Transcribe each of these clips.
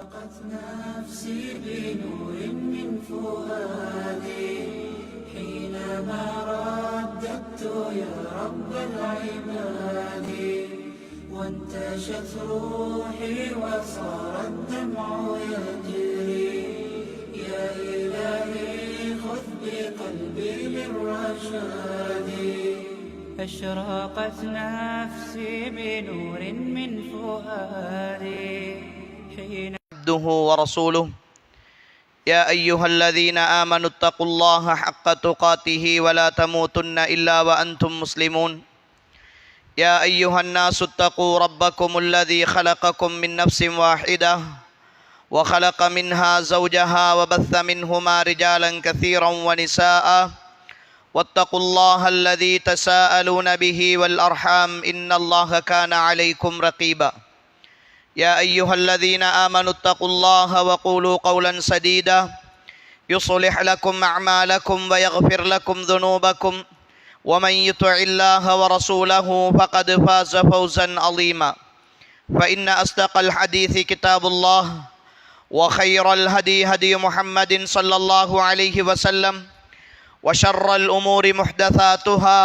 أشرقت نفسي بنور من فؤادي حينما رددت يا رب العباد وانتشت روحي وصار الدمع يجري يا إلهي خذ بقلبي للرشاد أشرقت نفسي بنور من فؤادي عبده ورسوله يا أيها الذين آمنوا اتقوا الله حق تقاته ولا تموتن إلا وأنتم مسلمون يا أيها الناس اتقوا ربكم الذي خلقكم من نفس واحدة وخلق منها زوجها وبث منهما رجالا كثيرا ونساء واتقوا الله الذي تساءلون به والأرحام إن الله كان عليكم رقيبا يا أيها الذين آمنوا اتقوا الله وقولوا قولا سديدا يصلح لكم أعمالكم ويغفر لكم ذنوبكم ومن يطع الله ورسوله فقد فاز فوزا عظيما فإن أصدق الحديث كتاب الله وخير الهدي هدي محمد صلى الله عليه وسلم وشر الأمور محدثاتها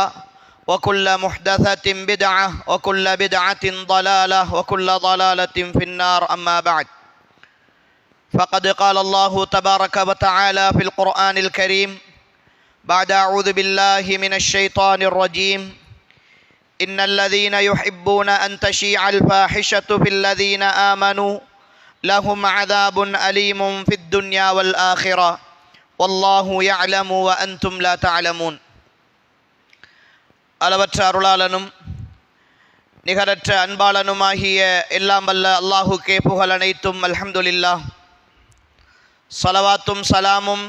وكل محدثة بدعة وكل بدعة ضلالة وكل ضلالة في النار أما بعد فقد قال الله تبارك وتعالى في القرآن الكريم بعد أعوذ بالله من الشيطان الرجيم إن الذين يحبون أن تشيع الفاحشة في الذين آمنوا لهم عذاب أليم في الدنيا والآخرة والله يعلم وأنتم لا تعلمون அளவற்ற அருளாளனும் நிகரற்ற அன்பாளனுமாகிய எல்லாம் வல்ல அல்லாஹுக்கே புகழ் அனைத்தும் அல்ஹம்துலில்லாஹ். ஸலவாத்தும் சலாமும்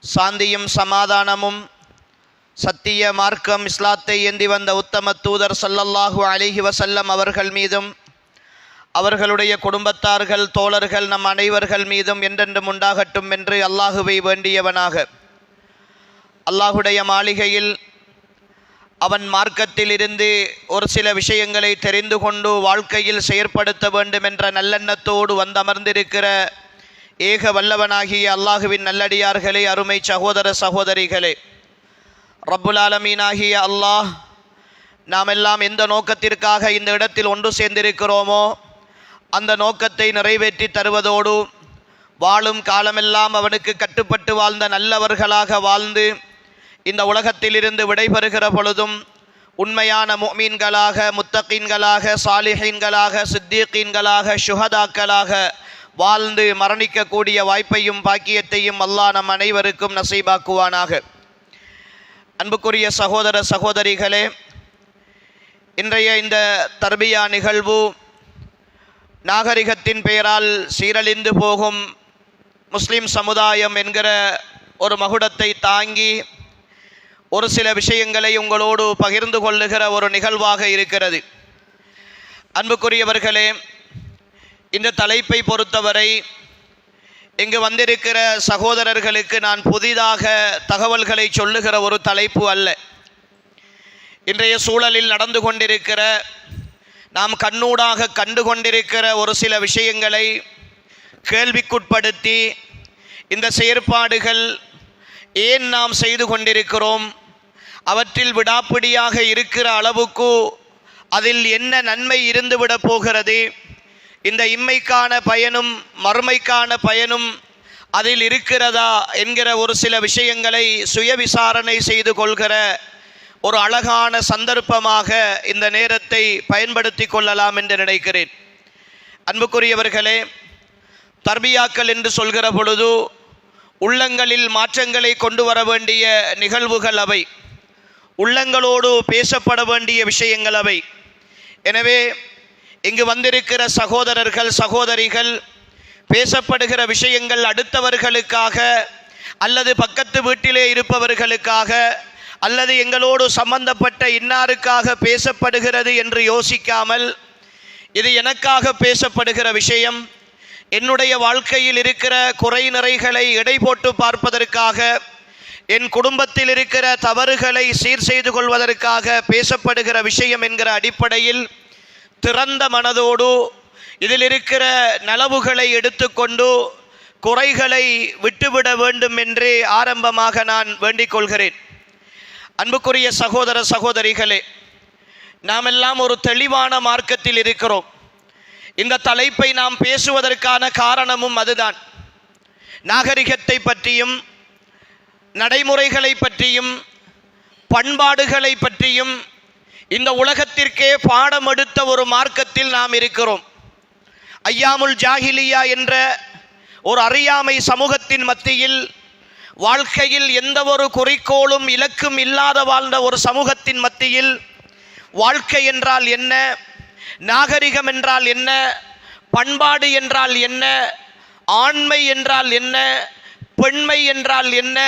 சாந்தியும் சமாதானமும் சத்திய மார்க்கம் இஸ்லாத்தை ஏந்தி வந்த உத்தம தூதர் ஸல்லல்லாஹு அலைஹி வஸல்லம் அவர்கள் மீதும் அவர்களுடைய குடும்பத்தார்கள் தோழர்கள் நம் அனைவர்கள் மீதும் என்றென்றும் உண்டாகட்டும் என்று அல்லாஹுவை வேண்டியவனாக அல்லாஹுடைய மாளிகையில் அவன் மார்க்கத்தில் இருந்து ஒரு சில விஷயங்களை தெரிந்து கொண்டு வாழ்க்கையில் செயற்படுத்த வேண்டும் என்ற நல்லெண்ணத்தோடு வந்தமர்ந்திருக்கிற ஏக வல்லவனாகிய அல்லாஹுவின் நல்லடியார்களே, அருமை சகோதர சகோதரிகளே, ரப்புல் ஆலமீனாகிய அல்லாஹ் நாம் எல்லாம் எந்த நோக்கத்திற்காக இந்த இடத்தில் ஒன்று சேர்ந்திருக்கிறோமோ அந்த நோக்கத்தை நிறைவேற்றி தருவதோடு வாழும் காலமெல்லாம் அவனுக்கு கட்டுப்பட்டு வாழ்ந்த நல்லவர்களாக வாழ்ந்து இந்த உலகத்திலிருந்து விடைபெறுகிற பொழுதும் உண்மையான முஃமின்களாக, முத்தகீன்களாக, சாலிஹீன்களாக, சித்தீகீன்களாக, ஷுஹதாக்களாக வாழ்ந்து மரணிக்கக்கூடிய வாய்ப்பையும் பாக்கியத்தையும் அல்லாஹ் நம் அனைவருக்கும் நசீபாக்குவானாக. அன்புக்குரிய சகோதர சகோதரிகளே, இன்றைய இந்த தர்பியா நிகழ்வு நாகரிகத்தின் பெயரால் சீரழிந்து போகும் முஸ்லிம் சமுதாயம் என்கிற ஒரு மகுடத்தை தாங்கி ஒரு சில விஷயங்களை உங்களோடு பகிர்ந்து கொள்ளுகிற ஒரு நிகழ்வாக இருக்கிறது. அன்புக்குரியவர்களே, இந்த தலைப்பை பொறுத்தவரை இங்கு வந்திருக்கிற சகோதரர்களுக்கு நான் புதிதாக தகவல்களை சொல்லுகிற ஒரு தலைப்பு அல்ல. இன்றைய சூழலில் நடந்து கொண்டிருக்கிற, நாம் கண்ணூடாக கண்டு கொண்டிருக்கிற ஒரு சில விஷயங்களை கேள்விக்குட்படுத்தி இந்த செயற்பாடுகள் ஏன் நாம் செய்து கொண்டிருக்கிறோம், அவற்றில் விடாப்பிடியாக இருக்கிற அளவுக்கு அதில் என்ன நன்மை இருந்துவிடப் போகிறது, இந்த இம்மைக்கான பயனும் மறுமைக்கான பயனும் அதில் இருக்கிறதா என்கிற ஒரு சில விஷயங்களை சுய விசாரணை செய்து கொள்கிற ஒரு அழகான சந்தர்ப்பமாக இந்த நேரத்தை பயன்படுத்தி கொள்ளலாம் என்று நினைக்கிறேன். அன்புக்குரியவர்களே, தர்பியாக்கள் என்று சொல்கிற பொழுது உள்ளங்களில் மாற்றங்களை கொண்டு வர வேண்டிய நிகழ்வுகள் அவை, உள்ளங்களோடு பேசப்பட வேண்டிய விஷயங்கள் அவை. எனவே இங்கு வந்திருக்கிற சகோதரர்கள் சகோதரிகள் பேசப்படுகிற விஷயங்கள் அடுத்தவர்களுக்காக அல்லது பக்கத்து வீட்டிலே இருப்பவர்களுக்காக அல்லது எங்களோடு சம்பந்தப்பட்ட இன்னாருக்காக பேசப்படுகிறது என்று யோசிக்காமல், இது எனக்காக பேசப்படுகிற விஷயம், என்னுடைய வாழ்க்கையில் இருக்கிற குறை நிறைகளை எடை போட்டு பார்ப்பதற்காக, என் குடும்பத்தில் இருக்கிற தவறுகளை சீர் செய்து கொள்வதற்காக பேசப்படுகிற விஷயம் என்கிற அடிப்படையில் திறந்த மனதோடு இதில் இருக்கிற நலவுகளை எடுத்துக்கொண்டு குறைகளை விட்டுவிட வேண்டும் என்று ஆரம்பமாக நான் வேண்டிக் கொள்கிறேன். அன்புக்குரிய சகோதர சகோதரிகளே, நாம் எல்லாம் ஒரு தெளிவான மார்க்கத்தில் இருக்கிறோம். இந்த தலைப்பை நாம் பேசுவதற்கான காரணமும் அதுதான். நாகரிகத்தை பற்றியும் நடைமுறைகளை பற்றியும் பண்பாடுகளை பற்றியும் இந்த உலகத்திற்கே பாடம் எடுத்த ஒரு மார்க்கத்தில் நாம் இருக்கிறோம். ஐயாமுல் ஜாஹிலியா என்ற ஒரு அறியாமை சமூகத்தின் மத்தியில் வாழ்க்கையில் எந்த ஒரு குறிக்கோளும் இலக்கும் இல்லாத வாழ்ந்த ஒரு சமூகத்தின் மத்தியில் வாழ்க்கை என்றால் என்ன, நாகரிகம் என்றால் என்ன, பண்பாடு என்றால் என்ன, ஆண்மை என்றால் என்ன, பெண்மை என்றால் என்ன,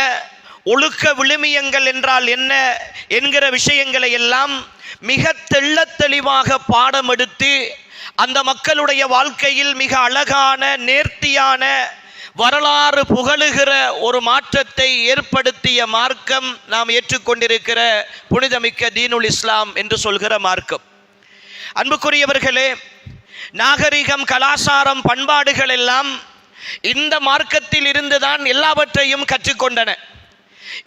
ஒழுக்க விழுமியங்கள் என்றால் என்ன என்கிற விஷயங்களை எல்லாம் மிக தெள்ளத் தெளிவாக பாடம் எடுத்து அந்த மக்களுடைய வாழ்க்கையில் மிக அழகான நேர்த்தியான வரலாறு புகழுகிற ஒரு மாற்றத்தை ஏற்படுத்திய மார்க்கம் நாம் ஏற்றுக்கொண்டிருக்கிற புனிதமிக்க தீனுல் இஸ்லாம் என்று சொல்கிற மார்க்கம். அன்புக்குரியவர்களே, நாகரிகம், கலாச்சாரம், பண்பாடுகள் எல்லாம் இந்த மார்க்கத்தில் இருந்துதான் எல்லாவற்றையும் கற்றுக்கொண்டன.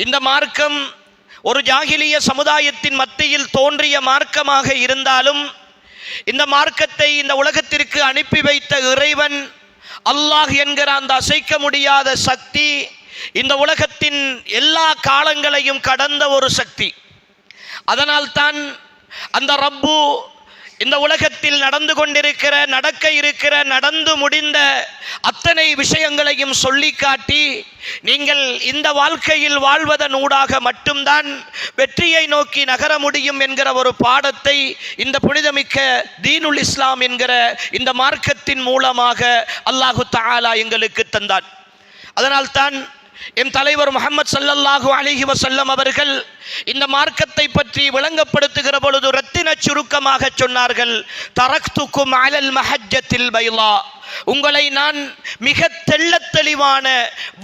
இந்த மார்க்கம் ஒரு ஜாகிலிய சமுதாயத்தின் மத்தியில் தோன்றிய மார்க்கமாக இருந்தாலும் இந்த மார்க்கத்தை இந்த உலகத்திற்கு அனுப்பி வைத்த இறைவன் அல்லாஹ் என்கிற அந்த அசைக்க முடியாத சக்தி இந்த உலகத்தின் எல்லா காலங்களையும் கடந்த ஒரு சக்தி. அதனால் தான் அந்த ரப்பு இந்த உலகத்தில் நடந்து கொண்டிருக்கிற, நடக்க இருக்கிற, நடந்து முடிந்த அத்தனை விஷயங்களையும் சொல்லி காட்டி, நீங்கள் இந்த வாழ்க்கையில் வாழ்வதன் ஊடாக மட்டும்தான் வெற்றியை நோக்கி நகர முடியும் என்கிற ஒரு பாடத்தை இந்த புனிதமிக்க தீனுல் இஸ்லாம் என்கிற இந்த மார்க்கத்தின் மூலமாக அல்லாஹு தஆலா எங்களுக்கு தந்தான். அதனால்தான் எம் தலைவர் முஹம்மது ஸல்லல்லாஹு அலைஹி வஸல்லம் அவர்கள் இந்த மார்க்கத்தை பற்றி விளங்கப்படுத்துகிற பொழுது ரத்தின சுருக்கமாக சொன்னார்கள், தரக்துக்கும் அலல் மஹஜ்ஜத்தில் பைலா, உங்களை நான் மிக தெள்ளத் தெளிவான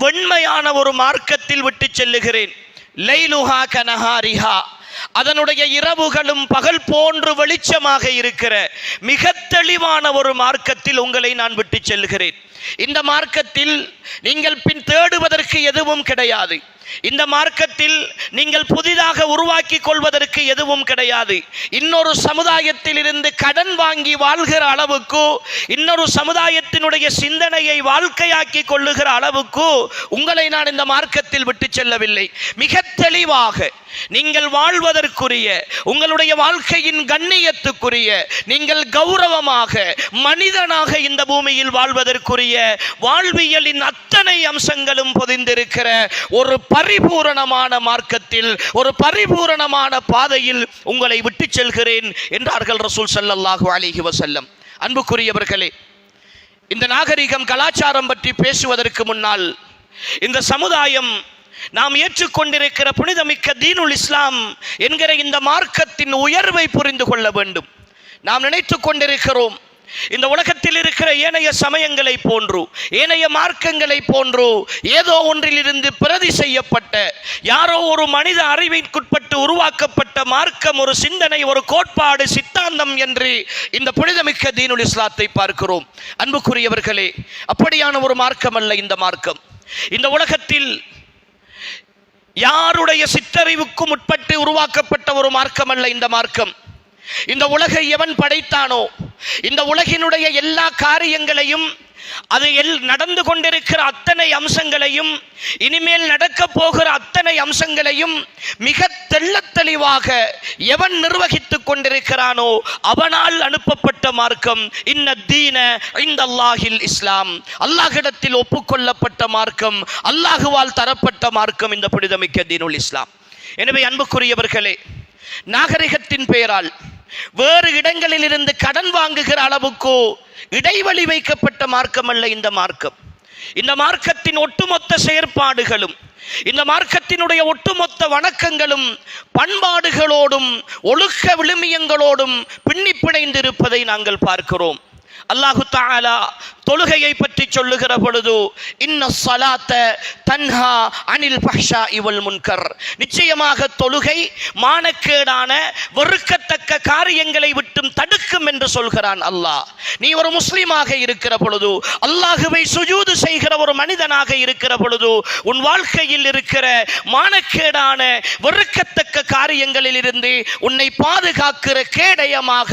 வெண்மையான ஒரு மார்க்கத்தில் விட்டு செல்லுகிறேன். லைலுஹா கனஹாரிஹா, அதனுடைய இரவுகளும் பகல் போன்று வெளிச்சமாக இருக்கிற மிக தெளிவான ஒரு மார்க்கத்தில் உங்களை நான் விட்டு செல்கிறேன். இந்த மார்க்கத்தில் நீங்கள் பின் தேடுவதற்கு எதுவும் கிடையாது. இந்த மார்க்கத்தில் நீங்கள் புதிதாக உருவாக்கி கொள்வதற்கு எதுவும் கிடையாது. இன்னொரு சமுதாயத்தில் இருந்து கடன் வாங்கி வாழ்கிற அளவுக்கு, இன்னொரு சமுதாயத்தினுடைய சிந்தனையை வாழ்க்கையாக்கி கொள்ளுகிற அளவுக்கு உங்களை நான் இந்த மார்க்கத்தில் விட்டு செல்லவில்லை. மிக தெளிவாக நீங்கள் வாழ்வதற்குரிய, உங்களுடைய வாழ்க்கையின் கண்ணியத்துக்குரிய, நீங்கள் கௌரவமாக மனிதனாக இந்த பூமியில் வாழ்வதற்குரிய வாழ்வியலின் அத்தனை அம்சங்களும் பொதிந்திருக்கிற ஒரு பரிபூரணமான மார்க்கத்தில், ஒரு பரிபூரணமான பாதையில் உங்களை விட்டு செல்கிறேன் என்றார்கள் ரசூல் ஸல்லல்லாஹு அலைஹி வஸல்லம். அன்புக்குரியவர்களே, இந்த நாகரிகம், கலாச்சாரம் பற்றி பேசுவதற்கு முன்னால் இந்த சமுதாயம் நாம் ஏற்றுக்கொண்டிருக்கிற புனிதமிக்க தீனுல் இஸ்லாம் என்கிற இந்த மார்க்கத்தின் உயர்வை புரிந்து கொள்ள வேண்டும். நாம் நினைத்து கொண்டிருக்கிறோம், இந்த உலகத்தில் இருக்கிற ஏனைய சமயங்களை போன்று, ஏனைய மார்க்கங்களை போன்று ஏதோ ஒன்றிலிருந்து பிரதி செய்யப்பட்ட, யாரோ ஒரு மனித அறிவிற்குட்பட்டு உருவாக்கப்பட்ட மார்க்கம், ஒரு சிந்தனை, ஒரு கோட்பாடு, சித்தாந்தம் என்று இந்த புனிதமிக்க தீனுல் இஸ்லாத்தை பார்க்கிறோம். அன்புக்குரியவர்களே, அப்படியான ஒரு மார்க்கம் அல்ல இந்த மார்க்கம். இந்த உலகத்தில் யாருடைய சிற்றறிவுக்கும் உட்பட்டு உருவாக்கப்பட்ட ஒரு மார்க்கம் அல்ல இந்த மார்க்கம். இந்த உலகை எவன் படைத்தானோ, இந்த உலகினுடைய எல்லா காரியங்களையும், அது நடந்து கொண்டிருக்கிற அத்தனை அம்சங்களையும், இனிமேல் நடக்க போகிற அத்தனை அம்சங்களையும் மிக தெள்ளத் தெளிவாக எவன் நிர்வகித்துக் கொண்டிருக்கிறானோ அவனால் அனுப்பப்பட்ட மார்க்கம் இன்ன தீன இந்தல்லாஹில் இஸ்லாம், அல்லாஹ்விடத்தில் ஒப்புக்கொள்ளப்பட்ட மார்க்கம், அல்லாஹுவால் தரப்பட்ட மார்க்கம் இந்த புனிதமிக்க தீனுல் இஸ்லாம். எனவே அன்புக்குரியவர்களே, நாகரிகத்தின் பெயரால் வேறு இடங்களில் இருந்து கடன் வாங்குகிற அளவுக்கு இடைவெளி வைக்கப்பட்ட மார்க்கம் அல்ல இந்த மார்க்கம். இந்த மார்க்கத்தின் ஒட்டுமொத்த செயற்பாடுகளும், இந்த மார்க்கத்தினுடைய ஒட்டுமொத்த வணக்கங்களும் பண்பாடுகளோடும் ஒழுக்க விழுமியங்களோடும் பின்னி பிணைந்திருப்பதை நாங்கள் பார்க்கிறோம். அல்லாஹு தஆலா தொழுகையை பற்றி சொல்லுகிற பொழுது இன்ன ஸலாத்த தன்ஹா அனில் ஃபஹ்ஷாஇ வல் முன்கர், நிச்சயமாக தொழுகை மானக்கேடான வெறுக்கத்தக்க காரியங்களை விட்டும் தடுக்கும் என்று சொல்கிறான் அல்லாஹ். நீ ஒரு முஸ்லிமாக இருக்கிற பொழுது, அல்லாஹுவை சுஜூது செய்கிற ஒரு மனிதனாக இருக்கிற பொழுது, உன் வாழ்க்கையில் இருக்கிற மானக்கேடான வெறுக்கத்தக்க காரியங்களில் இருந்து உன்னை பாதுகாக்கிற கேடயமாக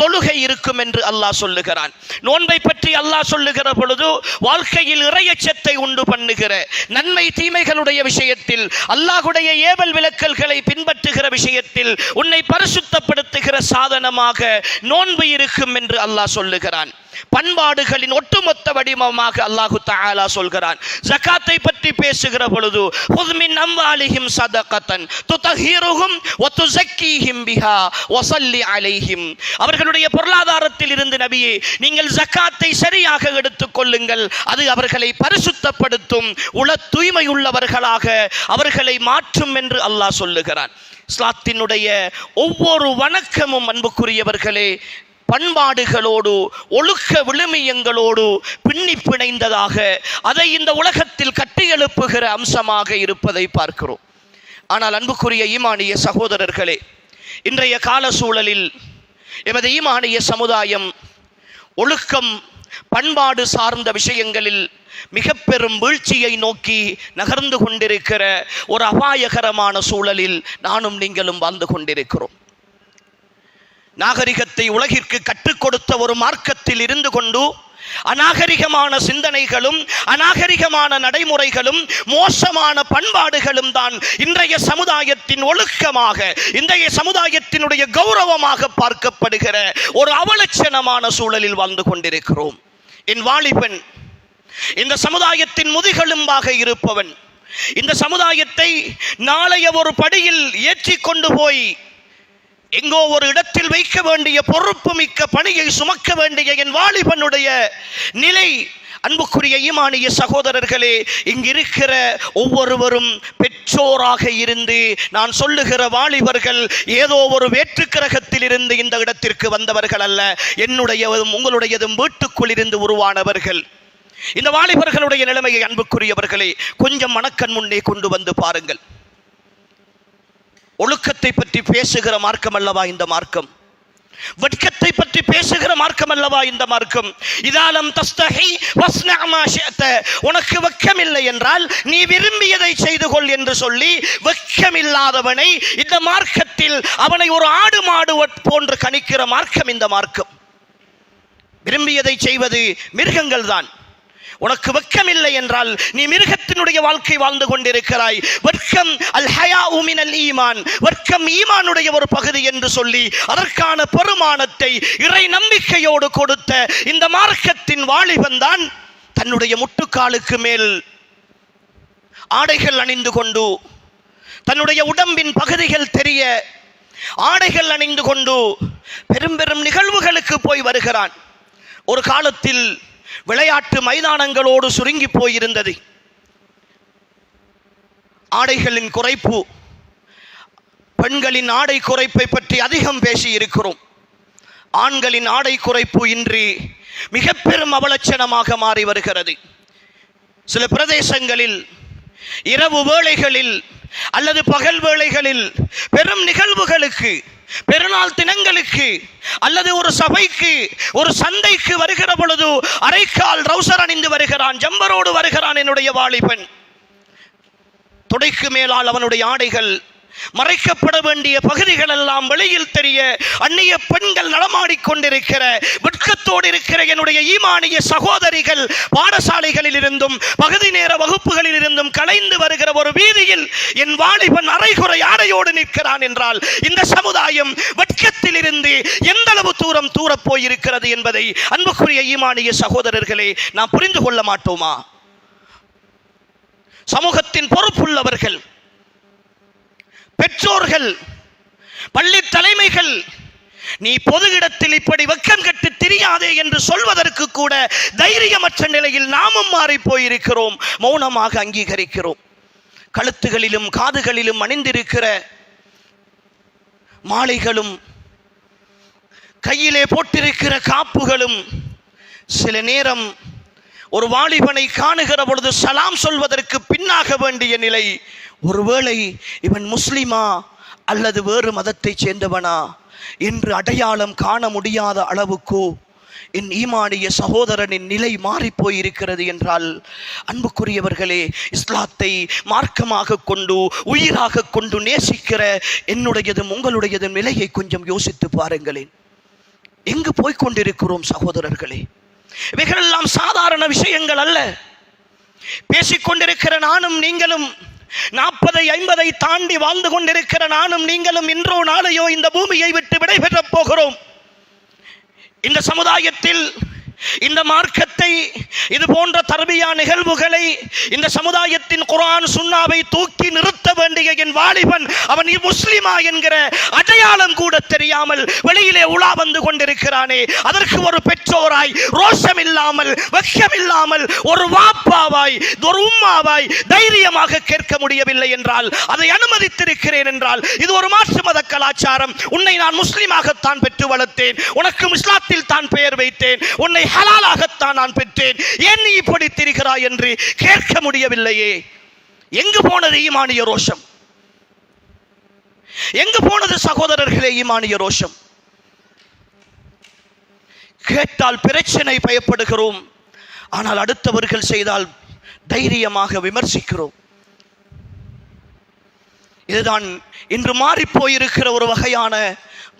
தொழுகை இருக்கும் என்று அல்லாஹ் சொல்லுகிறான். நோன்பை பற்றி அல்லாஹ் சொல்லுகிற பொழுது வாழ்க்கையில் இறையச்சத்தை உண்டு பண்ணுகிற, நன்மை தீமைகளுடைய விஷயத்தில் அல்லாஹ்வுடைய ஏவல் விலக்கல்களை பின்பற்றுகிற விஷயத்தில் உன்னை பரிசுத்தப்படுத்துகிற சாதனமாக நோன்பு இருக்கும் என்று அல்லாஹ் சொல்லுகிறான். பண்பாடுகளின் ஒட்டுமொத்த வடிவமாக அல்லாஹு தஆலா சொல்கிறான். ஜகாத்தை பற்றி பேசுகிற பொழுது ஹுஸ் மின் அம்வாலிஹிம் ஸதகத்தன் துதஹிருஹும் வ துஸக்கீஹிம் பிஹா வ ஸல்லி அலைஹிம், அவர்களுடைய பொருளாதாரத்தில் இருந்து நபியே நீங்கள் ஜகாத்தை சரியாக எடுத்துக் கொள்ளுங்கள், அது அவர்களை பரிசுத்தப்படுத்தும், உள தூய்மை உள்ளவர்களாக அவர்களை மாற்றும் என்று அல்லாஹ் சொல்லுகிறான். இஸ்லாத்தினுடைய ஒவ்வொரு வணக்கமும் அன்புக்குரியவர்களே பண்பாடுகளோடு ஒழுக்க விழுமியங்களோடு பின்னி பிணைந்ததாக அதை இந்த உலகத்தில் கட்டியெழுப்புகிற அம்சமாக இருப்பதை பார்க்கிறோம். ஆனால் அன்புக்குரிய ஈமானிய சகோதரர்களே, இன்றைய கால சூழலில் எமது ஈமானிய சமுதாயம் ஒழுக்கம் பண்பாடு சார்ந்த விஷயங்களில் மிக பெரும் வீழ்ச்சியை நோக்கி நகர்ந்து கொண்டிருக்கிற ஒரு அபாயகரமான சூழலில் நானும் நீங்களும் வாழ்ந்து கொண்டிருக்கிறோம். நாகரிகத்தை உலகிற்கு கற்றுக் கொடுத்த ஒரு மார்க்கத்தில் இருந்து கொண்டு அநாகரிகமான சிந்தனைகளும் அநாகரிகமான நடைமுறைகளும் மோசமான பண்பாடுகளும் தான் இன்றைய சமுதாயத்தின் ஒழுக்கமாக, இன்றைய சமுதாயத்தினுடைய கௌரவமாக பார்க்கப்படுகிற ஒரு அவலட்சணமான சூழலில் வாழ்ந்து கொண்டிருக்கிறோம். என் வாலிபன், இந்த சமுதாயத்தின் முதுகெலும்பாக இருப்பவன், இந்த சமுதாயத்தை நாளைய ஒரு படியில் ஏற்றி கொண்டு போய் எங்கோ ஒரு இடத்தில் வைக்க வேண்டிய பொறுப்பு மிக்க பணியை சுமக்க வேண்டிய என் வாலிபனுடைய நிலை, அன்புக்குரிய ஈமானிய சகோதரர்களே, இங்கிருக்கிற ஒவ்வொருவரும் பெற்றோராக இருந்து நான் சொல்லுகிற வாலிபர்கள் ஏதோ ஒரு வேற்று கிரகத்தில் இருந்து இந்த இடத்திற்கு வந்தவர்கள் அல்ல, என்னுடையதும் உங்களுடையதும் வீட்டுக்குள் இருந்து உருவானவர்கள். இந்த வாலிபர்களுடைய நிலைமையை அன்புக்குரியவர்களே கொஞ்சம் மனக்கண் முன்னே கொண்டு வந்து பாருங்கள். ஒழுக்கத்தை பற்றி பேசுகிற மார்க்கம் அல்லவா இந்த மார்க்கம்? வெட்கத்தை பற்றி பேசுகிற மார்க்கம் அல்லவா இந்த மார்க்கம்? இதாலம் தஸ்தஹி வஸ்னா மா ஷிஅத, உனக்கு வெட்கம் இல்லை என்றால் நீ விரும்பியதை செய்து கொள் என்று சொல்லி வெட்கமில்லாதவனை இந்த மார்க்கத்தில் அவனை ஒரு ஆடு மாடு போன்று கணிக்கிற மார்க்கம் இந்த மார்க்கம். விரும்பியதை செய்வது மிருகங்கள் தான். உனக்கு வெட்கம் இல்லை என்றால் நீ மிருகத்தினுடைய வாழ்க்கை வாழ்ந்து கொண்டிருக்கிறாய். வெட்கம் அல் ஹயாஉ மினல் ஈமான், வெட்கம் ஈமானுடைய ஒரு பகுதி என்று சொல்லி அதற்கான பெருமானத்தை இறை நம்பிக்கையோடு கொடுத்த இந்த மார்க்கத்தின் வாலிபன் தான் தன்னுடைய முட்டுக்காலுக்கு மேல் ஆடைகள் அணிந்து கொண்டு, தன்னுடைய உடம்பின் பகுதிகள் தெரிய ஆடைகள் அணிந்து கொண்டு பெரும் பெரும் நிகழ்வுகளுக்கு போய் வருகிறான். ஒரு காலத்தில் விளையாட்டு மைதானங்களோடு சுருங்கி போயிருந்தது. ஆடைகளின் குறைப்பு, பெண்களின் ஆடை குறைப்பை பற்றி அதிகம் பேசி இருக்கிறோம். ஆண்களின் ஆடை குறைப்பு இன்றி மிக பெரும் அவலட்சணமாக மாறி வருகிறது. சில பிரதேசங்களில் இரவு வேளைகளில் அல்லது பகல் வேளைகளில் பெரும் நிகழ்வுகளுக்கு, பெருநாள் தினங்களுக்கு அல்லது ஒரு சபைக்கு ஒரு சந்தைக்கு வருகிற பொழுது அரைக்கால் ரவுசர் அணிந்து வருகிறான், ஜம்பரோடு வருகிறான் என்னுடைய வாலிபன். தொடைக்கு மேலால் அவனுடைய ஆடைகள் மறைக்கப்பட வேண்டிய பகுதிகள் எல்லாம் வெளியில் தெரிய அந்நிய பெண்கள் நடமாடிக்கொண்டிருக்கிற வெட்கத்தோடு இருக்கிற என்னுடைய ஈமானிய சகோதரிகள் பாடசாலைகளில் இருந்தும் பகுதி நேர வகுப்புகளில் இருந்தும் கலைந்து வருகிற ஒரு வீதியில் என் வாலிபன் அரைகுறை ஆடையோடு நிற்கிறான் என்றால் இந்த சமுதாயம் வெட்கத்தில் இருந்து எந்த அளவு தூரம் தூரப் போயிருக்கிறது என்பதை அன்புக்குரிய ஈமானிய சகோதரர்களே நாம் புரிந்து கொள்ள மாட்டோமா? சமூகத்தின் பொறுப்புள்ளவர்கள், பெற்றோர்கள், பள்ளி தலைமைகள் நீ பொது இடத்தில் இப்படி வெக்கம் கட்டு திரியாதே என்று சொல்வதற்கு கூட தைரியமற்ற நிலையில் நாமும் மாறி போயிருக்கிறோம், மௌனமாக அங்கீகரிக்கிறோம். கழுத்துகளிலும் காதுகளிலும் அணிந்திருக்கிற மாலைகளும் கையிலே போட்டிருக்கிற காப்புகளும் சில நேரம் ஒரு வாலிபனை காணுகிற பொழுது சலாம் சொல்வதற்கு பின்னாக வேண்டிய நிலை. ஒருவேளை இவன் முஸ்லிமா அல்லது வேறு மதத்தை சேர்ந்தவனா என்று அடையாளம் காண முடியாத அளவுக்கு என் ஈமானிய சகோதரனின் நிலை மாறி போயிருக்கிறது என்றால், அன்புக்குரியவர்களே, இஸ்லாத்தை மார்க்கமாக கொண்டு உயிராக கொண்டு நேசிக்கிற என்னுடையதும் உங்களுடையதும் நிலையை கொஞ்சம் யோசித்து பாருங்களேன். எங்கு போய்கொண்டிருக்கிறோம் சகோதரர்களே? இவைகளெல்லாம் சாதாரண விஷயங்கள் அல்ல. பேசிக்கொண்டிருக்கிற நானும் நீங்களும் 40-50 தாண்டி வாழ்ந்து கொண்டிருக்கிற நானும் நீங்களும் இன்றோ நாளையோ இந்த பூமியை விட்டு விடைபெறப் போகிறோம். இந்த சமுதாயத்தில் இந்த மார்க்கத்தை, இது போன்ற தர்பியா நிகழ்வுகளை, இந்த சமுதாயத்தின் குர்ஆன் சுன்னாவை தூக்கி நிறுத்த வேண்டிய என் வாலிபன் அவன் முஸ்லிமா என்கிற அடையாளம் கூட தெரியாமல் வெளியிலே உலா வந்து கொண்டிருக்கிறானே, அதற்கு ஒரு பெற்றோராய் ரோஷம் இல்லாமல், வெட்கம் இல்லாமல், ஒரு வாப்பாவாய், ஒரு உம்மாவாய் தைரியமாக கேட்க முடியவில்லை என்றால், அதை அனுமதித்திருக்கிறேன் என்றால், இது ஒரு மாற்று மத கலாச்சாரம். உன்னை நான் முஸ்லிமாகத்தான் பெற்று வளர்த்தேன், உனக்கு இஸ்லாத்தில் தான் பெயர் வைத்தேன், உன்னை ஹலாலாகத்தான் நான் பெற்றேன், ஏன் நீ இப்படி திரிகிறாய் என்று கேட்க முடியவில்லையே. எங்கு போனது ஈமானிய ரோஷம்? எங்கு போனது சகோதரர்களே ஈமானிய ரோஷம்? கேட்டால் பிரச்சனை பயப்படுகிறோம், ஆனால் அடுத்தவர்கள் செய்தால் தைரியமாக விமர்சிக்கிறோம். இதுதான் இன்று மாறிப்போயிருக்கிற ஒரு வகையான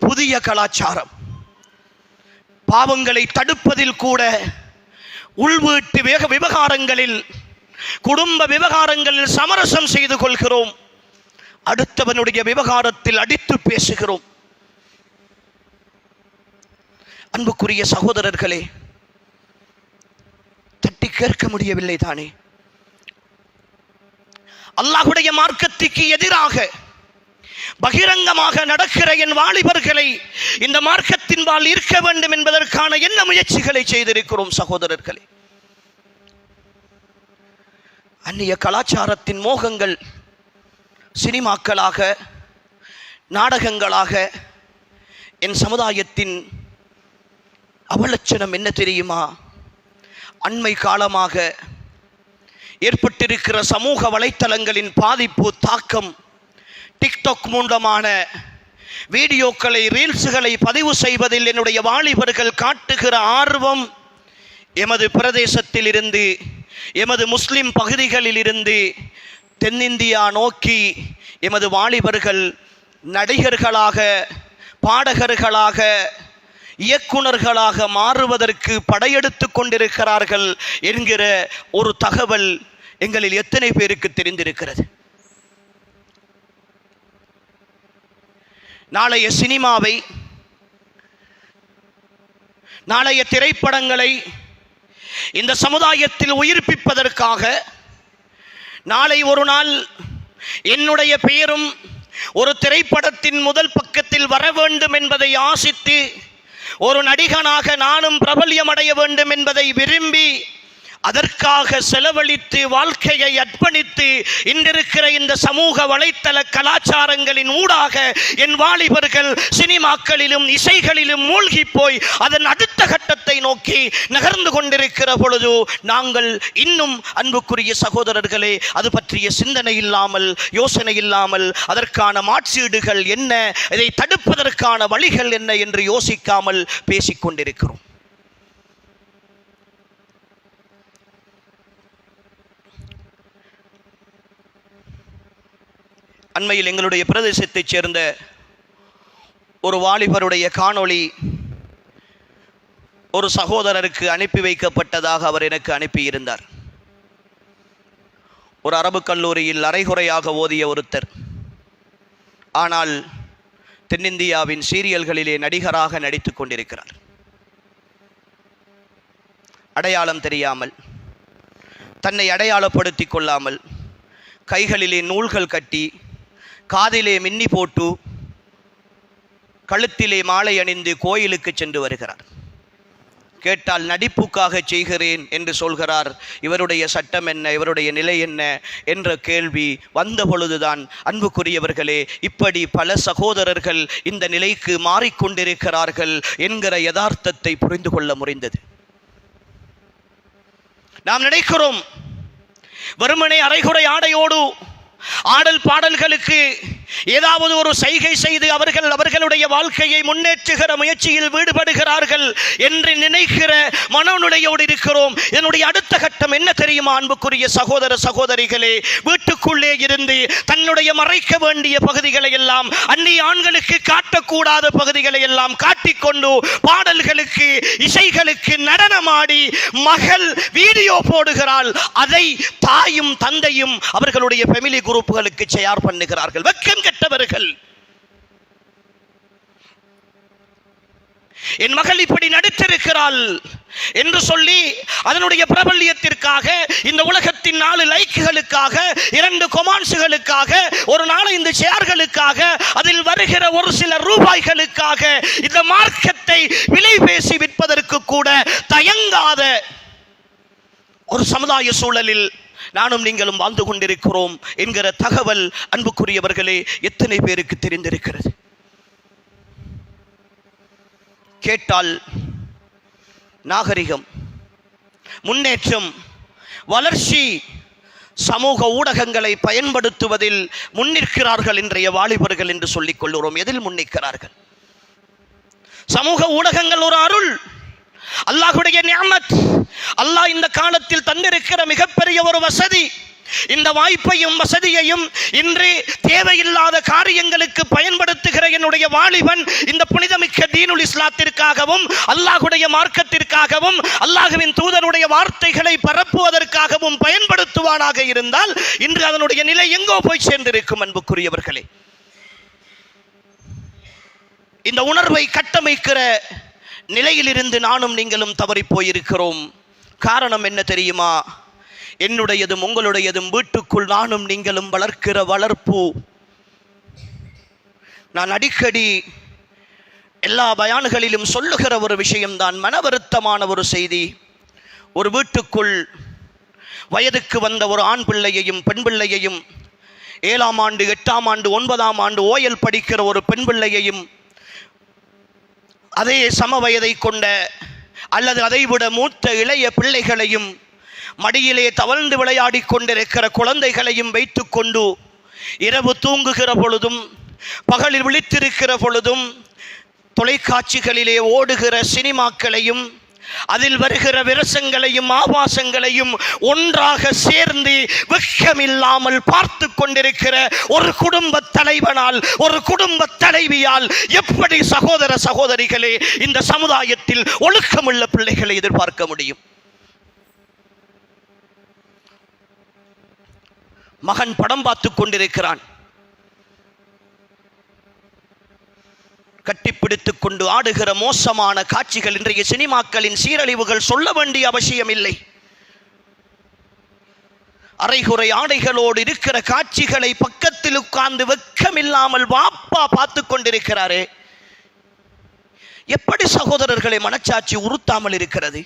புதிய கலாச்சாரம். பாவங்களை தடுப்பதில் கூட உள்வீட்டு விவகாரங்களில், குடும்ப விவகாரங்களில் சமரசம் செய்து கொள்கிறோம், அடுத்தவனுடைய விவகாரத்தில் அடித்து பேசுகிறோம். அன்புக்குரிய சகோதரர்களே, தட்டி கேட்க முடியவில்லை தானே? அல்லாஹ்வுடைய மார்க்கத்துக்கு எதிராக பகிரங்கமாக நடக்கிற என் வாலிபர்களை இந்த மார்க்கத்தின்பால் ஈர்க்க வேண்டும் என்பதற்கான என்ன முயற்சிகளை செய்திருக்கிறோம் சகோதரர்களே? அந்நிய கலாச்சாரத்தின் மோகங்கள் சினிமாக்களாக, நாடகங்களாக என் சமுதாயத்தின் அவலட்சணம் என்ன தெரியுமா? அண்மை காலமாக ஏற்பட்டிருக்கிற சமூக வலைத்தளங்களின் பாதிப்பு, தாக்கம், டிக்டாக் மூலமான வீடியோக்களை, ரீல்ஸுகளை பதிவு செய்வதில் என்னுடைய வாலிபர்கள் காட்டுகிற ஆர்வம், எமது பிரதேசத்தில் இருந்து, எமது முஸ்லிம் பகுதிகளில் இருந்து தென்னிந்தியா நோக்கி எமது வாலிபர்கள் நடிகர்களாக, பாடகர்களாக, இயக்குனர்களாக மாறுவதற்கு படையெடுத்து கொண்டிருக்கிறார்கள் என்கிற ஒரு தகவல் எங்களில் எத்தனை பேருக்கு தெரிந்திருக்கிறது? நாளைய சினிமாவை, நாளைய திரைப்படங்களை இந்த சமுதாயத்தில் உயிர்ப்பிப்பதற்காக நாளை ஒரு நாள் என்னுடைய பெயரும் ஒரு திரைப்படத்தின் முதல் பக்கத்தில் வர வேண்டும் என்பதை ஆசித்து, ஒரு நடிகனாக நானும் பிரபல்யம் அடைய வேண்டும் என்பதை விரும்பி, அதற்காக செலவழித்து வாழ்க்கையை அர்ப்பணித்து இன்றிருக்கிற இந்த சமூக வலைத்தள கலாச்சாரங்களின் ஊடாக என் வாலிபர்கள் சினிமாக்களிலும் இசைகளிலும் மூழ்கி போய் அதன் அடுத்த கட்டத்தை நோக்கி நகர்ந்து கொண்டிருக்கிற பொழுது, நாங்கள் இன்னும் அன்புக்குரிய சகோதரர்களே அது பற்றிய சிந்தனை இல்லாமல், யோசனை இல்லாமல், அதற்கான மாற்றீடுகள் என்ன, இதை தடுப்பதற்கான வழிகள் என்ன என்று யோசிக்காமல் பேசிக்கொண்டிருக்கிறோம். அண்மையில் எங்களுடைய பிரதேசத்தைச் சேர்ந்த ஒரு வாலிபருடைய காணொளி ஒரு சகோதரருக்கு அனுப்பி வைக்கப்பட்டதாக அவர் எனக்கு அனுப்பியிருந்தார். ஒரு அரபு கல்லூரியில் அரைகுறையாக ஓதிய ஒருத்தர், ஆனால் தென்னிந்தியாவின் சீரியல்களிலே நடிகராக நடித்து கொண்டிருக்கிறார். அடையாளம் தெரியாமல், தன்னை அடையாளப்படுத்தி கொள்ளாமல், கைகளிலே நூல்கள் கட்டி, காதிலே மின்னி போட்டு, கழுத்திலே மாலை அணிந்து கோயிலுக்கு சென்று வருகிறார். கேட்டால் நடிப்புக்காக செய்கிறேன் என்று சொல்கிறார். இவருடைய சட்டம் என்ன, இவருடைய நிலை என்ன என்ற கேள்வி வந்த பொழுதுதான் அன்புக்குரியவர்களே, இப்படி பல சகோதரர்கள் இந்த நிலைக்கு மாறிக்கொண்டிருக்கிறார்கள் என்கிற யதார்த்தத்தை புரிந்து கொள்ள முடிந்தது. நாம் நினைக்கிறோம் வெறுமனே அரைகுறை ஆடையோடு ஆடல் பாடல்களுக்கு ஏதாவது ஒரு சைகை செய்து அவர்களுடைய வாழ்க்கையை முன்னேற்றுகிற முயற்சியில் ஈடுபடுகிறார்கள் என்று நினைக்கிற மனநிலையோடு இருக்கிறோம். இதனுடைய அடுத்த கட்டம் என்ன தெரியுமா அன்புக்குரிய சகோதர சகோதரிகளே? வீட்டுக்குள்ளே இருந்து தன்னுடைய மறைக்க வேண்டிய பகுதிகளை எல்லாம், அந்நிய ஆண்களுக்கு காட்டக்கூடாத பகுதிகளை எல்லாம் காட்டிக்கொண்டு பாடல்களுக்கு இசைகளுக்கு நடனமாடி மகள் வீடியோ போடுகிறாள். அதை தாயும் தந்தையும் அவர்களுடைய ஃபேமிலி குரூப்புகளுக்கு ஷேர் பண்ணுகிறார்கள். வெக்கம் கெட்டவர்கள். என் மகள் இப்படி நடித்திருக்கிறாள் என்று சொல்லி அதனுடைய பிரபல்யத்திற்காக, இந்த உலகத்தின் 4 லைக்குகளுக்காக, 2 கொமான்ஸுகளுக்காக, ஒரு 4-5 ஷேர்களுக்காக, அதில் வருகிற ஒரு சில ரூபாய்களுக்காக இந்த மார்க்கத்தை விலை பேசி விற்பதற்கு கூட தயங்காத ஒரு சமுதாய சூழலில் நானும் நீங்களும் வாழ்ந்து கொண்டிருக்கிறோம் என்கிற தகவல் அன்புக்குரியவர்களே எத்தனை பேருக்கு தெரிந்திருக்கிறது? கேட்டால் நாகரிகம், முன்னேற்றம், வளர்ச்சி, சமூக ஊடகங்களை பயன்படுத்துவதில் முன்னிற்கிறார்கள் இன்றைய வாலிபர்கள் என்று சொல்லிக் கொள்கிறோம். எதில் முன்னிற்கிறார்கள்? சமூக ஊடகங்கள் ஒரு அருள், அல்லாஹ்வுடைய நிஅமத். அல்லாஹ் இந்த காலத்தில் தந்திருக்கிற மிகப்பெரிய ஒரு வசதி. இந்த வாய்ப்பையும் வசதியையும் இன்று தேவையில்லாத காரியங்களுக்கு பயன்படுத்துகிற என்னுடைய வாலிபன் இந்த புனிதமிக்க தீனுல் இஸ்லாத்திற்காகவும், அல்லாஹ்வுடைய மார்க்கத்திற்காகவும், அல்லாஹ்வின் தூதருடைய வார்த்தைகளை பரப்புவதற்காகவும் பயன்படுத்துவானாக இருந்தால் இன்று அதனுடைய நிலை எங்கோ போய் சேர்ந்திருக்கும் அன்புக்குரியவர்களே. இந்த உணர்வை கட்டமைக்கிற நிலையிலிருந்து நானும் நீங்களும் தவறி போயிருக்கிறோம். காரணம் என்ன தெரியுமா? என்னுடையதும் உங்களுடையதும் வீட்டுக்குள் நானும் நீங்களும் வளர்க்கிற வளர்ப்பு. நான் அடிக்கடி எல்லா பயான்களிலும் சொல்லுகிற ஒரு விஷயம்தான், மன வருத்தமான ஒரு செய்தி. ஒரு வீட்டுக்குள் வயதுக்கு வந்த ஒரு ஆண் பிள்ளையையும் பெண் பிள்ளையையும், 7ஆம் ஆண்டு 8ஆம் ஆண்டு 9ஆம் ஆண்டு ஓயல் படிக்கிற ஒரு பெண் பிள்ளையையும், அதே சம வயதை கொண்ட அல்லது அதைவிட மூத்த இளைய பிள்ளைகளையும், மடியிலே தவழ்ந்து விளையாடி கொண்டிருக்கிற குழந்தைகளையும் வைத்துக்கொண்டு இரவு தூங்குகிற பொழுதும் பகலில் விழித்திருக்கிற பொழுதும் தொலைக்காட்சிகளிலே ஓடுகிற சினிமாக்களையும் அதில் வருகிற விரசங்களையும் ஆபாசங்களையும் ஒன்றாக சேர்ந்து வெட்கமில்லாமல் பார்த்து கொண்டிருக்கிற ஒரு குடும்ப தலைவனால், ஒரு குடும்ப தலைவியால் எப்படி சகோதர சகோதரிகளே இந்த சமுதாயத்தில் ஒழுக்கமுள்ள பிள்ளைகளை எதிர்பார்க்க முடியும்? மகன் படம் பார்த்து கொண்டிருக்கிறான், கட்டிப்பிடித்துக் கொண்டு ஆடுகிற மோசமான காட்சிகள். இன்றைய சினிமாக்களின் சீரழிவுகள் சொல்ல வேண்டிய அவசியம் இல்லை. அரைகுறை ஆடைகளோடு இருக்கிற காட்சிகளை பக்கத்தில் உட்கார்ந்து வெட்கமில்லாமல் வாப்பா பார்த்து கொண்டிருக்கிறாரே, எப்படி சகோதரர்களை மனச்சாட்சி உறுத்தாமல் இருக்கிறது?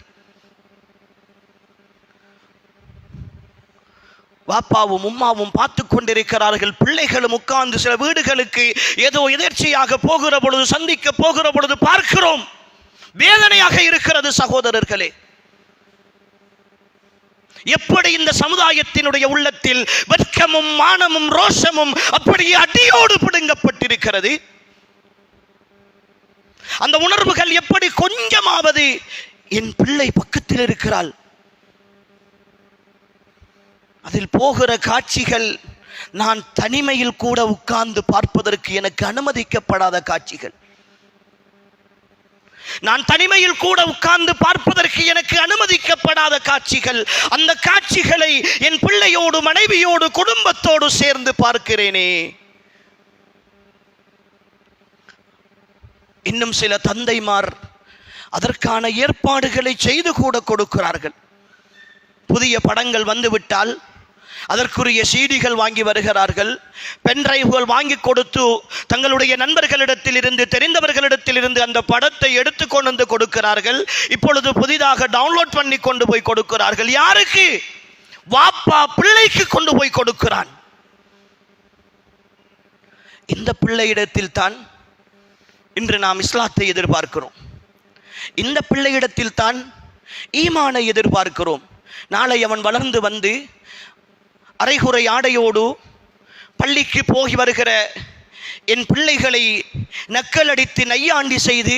பாப்பாவும் உம்மாவும் பார்த்து கொண்டிருக்கிறார்கள், பிள்ளைகளும் உட்கார்ந்து சில வீடுகளுக்கு ஏதோ எதிர்ச்சியாக போகிற பொழுது, சந்திக்க போகிற பொழுது பார்க்கிறோம். வேதனையாக இருக்கிறது சகோதரர்களே. எப்படி இந்த சமுதாயத்தினுடைய உள்ளத்தில் வெட்கமும் மானமும் ரோஷமும் அப்படியே அடியோடு பிடுங்கப்பட்டிருக்கிறது. அந்த உணர்வுகள் எப்படி கொஞ்சமாவது, என் பிள்ளை பக்கத்தில் இருக்கிறாள், அதில் போகிற காட்சிகள் நான் தனிமையில் கூட உட்கார்ந்து பார்ப்பதற்கு எனக்கு அனுமதிக்கப்படாத காட்சிகள், நான் தனிமையில் கூட உட்கார்ந்து பார்ப்பதற்கு எனக்கு அனுமதிக்கப்படாத காட்சிகள். அந்த காட்சிகளை என் பிள்ளையோடு, மனைவியோடு, குடும்பத்தோடு சேர்ந்து பார்க்கிறேனே. இன்னும் சில தந்தைமார் அதற்கான ஏற்பாடுகளை செய்து கூட கொடுக்கிறார்கள். புதிய படங்கள் வந்துவிட்டால் அதற்குரிய சீடிகள் வாங்கி வருகிறார்கள், பென்டிரைவ்கள் வாங்கி கொடுத்து தங்களுடைய நண்பர்களிடத்தில் இருந்து, தெரிந்தவர்களிடத்தில் இருந்து அந்த படத்தை எடுத்து கொண்டு வந்து கொடுக்கிறார்கள். இப்பொழுது புதிதாக டவுன்லோட் பண்ணி கொண்டு போய் கொடுக்கிறார்கள். யாருக்கு? வாப்பா பிள்ளைக்கு கொண்டு போய் கொடுக்கிறான். இந்த பிள்ளையிடத்தில் தான் இன்று நாம் இஸ்லாத்தை எதிர்பார்க்கிறோம். இந்த பிள்ளையிடத்தில் தான் ஈமானை எதிர்பார்க்கிறோம். நாளை அவன் வளர்ந்து வந்து அரைகுறை ஆடையோடு பள்ளிக்கு போகி வருகிற என் பிள்ளைகளை நக்கலடித்து நையாண்டி செய்து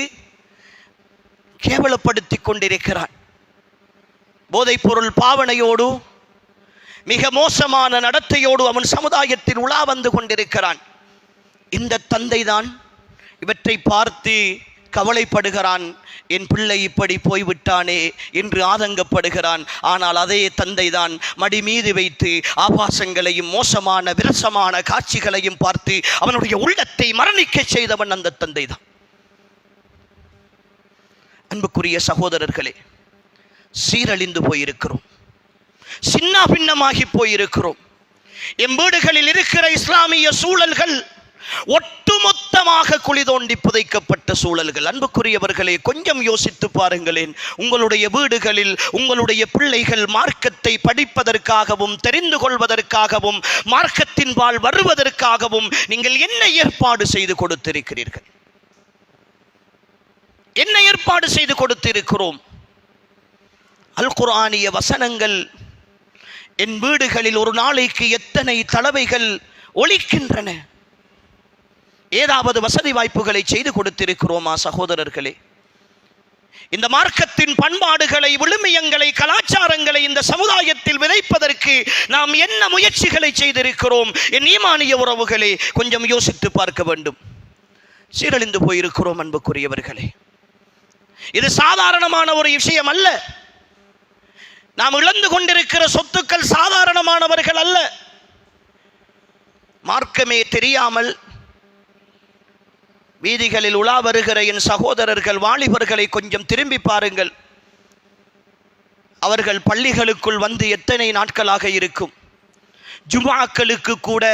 கேவலப்படுத்தி கொண்டிருக்கிறான். போதைப் பொருள் பாவனையோடு மிக மோசமான நடத்தையோடு அவன் சமுதாயத்தில் உலா வந்து கொண்டிருக்கிறான். இந்த தந்தைதான் இவற்றை பார்த்து கவலைப்படுகிறான். என் பிள்ளை இப்படி போய்விட்டானே என்று ஆதங்கப்படுகிறான். ஆனால் அதே தந்தைதான் மடி மீது வைத்து ஆபாசங்களையும் மோசமான விரசமான காட்சிகளையும் பார்த்து அவனுடைய உள்ளத்தை மரணிக்க செய்தவன் அந்த தந்தைதான். அன்புக்குரிய சகோதரர்களே, சீரழிந்து போயிருக்கிறோம், சின்ன பின்னமாகி போயிருக்கிறோம். எம் வீடுகளில் இருக்கிற இஸ்லாமிய சூழல்கள் ஒட்டுமொத்தமாக குழி தோண்டி புதைக்கப்பட்ட சூழல்கள். அன்புக்குரியவர்களே, கொஞ்சம் யோசித்து பாருங்களேன். உங்களுடைய வீடுகளில் உங்களுடைய பிள்ளைகள் மார்க்கத்தை படிப்பதற்காகவும் தெரிந்து கொள்வதற்காகவும் மார்க்கத்தின் பால் வருவதற்காகவும் நீங்கள் என்ன ஏற்பாடு செய்து கொடுத்திருக்கிறீர்கள்? என்ன ஏற்பாடு செய்து கொடுத்திருக்கிறோம்? அல் குர்ஆனிய வசனங்கள் என் வீடுகளில் ஒரு நாளைக்கு எத்தனை தடவைகள் ஒலிக்கின்றன? ஏதாவது வசதி வாய்ப்புகளை செய்து கொடுத்திருக்கிறோமா சகோதரர்களே? இந்த மார்க்கத்தின் பண்பாடுகளை, விழுமியங்களை, கலாச்சாரங்களை இந்த சமுதாயத்தில் விதைப்பதற்கு நாம் என்ன முயற்சிகளை செய்திருக்கிறோம்? என் ஈமானிய உறவுகளே, கொஞ்சம் யோசித்து பார்க்க வேண்டும். சீரழிந்து போயிருக்கிறோம் அன்புக்குரியவர்களே. இது சாதாரணமான ஒரு விஷயம் அல்ல. நாம் இழந்து கொண்டிருக்கிற சொத்துக்கள் சாதாரணமானவர்கள் அல்ல. மார்க்கமே தெரியாமல் வீதிகளில் உலா வருகிற என் சகோதரர்கள், வாலிபர்களை கொஞ்சம் திரும்பி பாருங்கள். அவர்கள் பள்ளிகளுக்குள் வந்து எத்தனை நாட்களாக இருக்கும்? ஜுமாக்களுக்கு கூட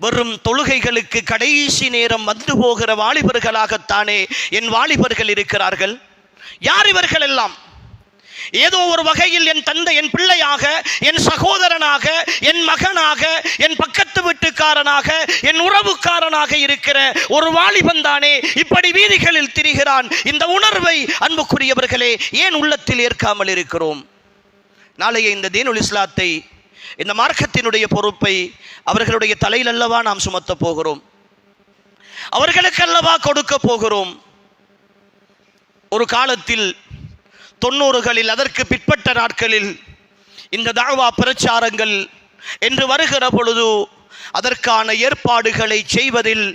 வெறும் தொழுகைகளுக்கு கடைசி நேரம் வந்து போகிற வாலிபர்களாகத்தானே என் வாலிபர்கள் இருக்கிறார்கள். யார் இவர்கள் எல்லாம்? ஏதோ ஒரு வகையில் என் தந்தை, என் பிள்ளையாக, என் சகோதரனாக, என் மகனாக, என் பக்கத்து வீட்டுக்காரனாக, என் உறவுக்காரனாக இருக்கிற ஒரு வாலிபன் தானே இப்படி வீதிகளில் திரிகிறான். இந்த உணர்வை அன்புக்குரியவர்களே ஏன் உள்ளத்தில் ஏற்காமல் இருக்கிறோம்? நாளைய இந்த தீனுல் இஸ்லாத்தை, இந்த மார்க்கத்தினுடைய பொறுப்பை அவர்களுடைய தலையில் அல்லவா நாம் சுமத்த போகிறோம், அவர்களுக்கு அல்லவா கொடுக்க போகிறோம். ஒரு காலத்தில் 90களில், அதற்கு பிற்பட்ட நாட்களில் இந்த தாவா பிரச்சாரங்கள் என்று வருகிற பொழுது அதற்கான ஏற்பாடுகளை செய்வதில்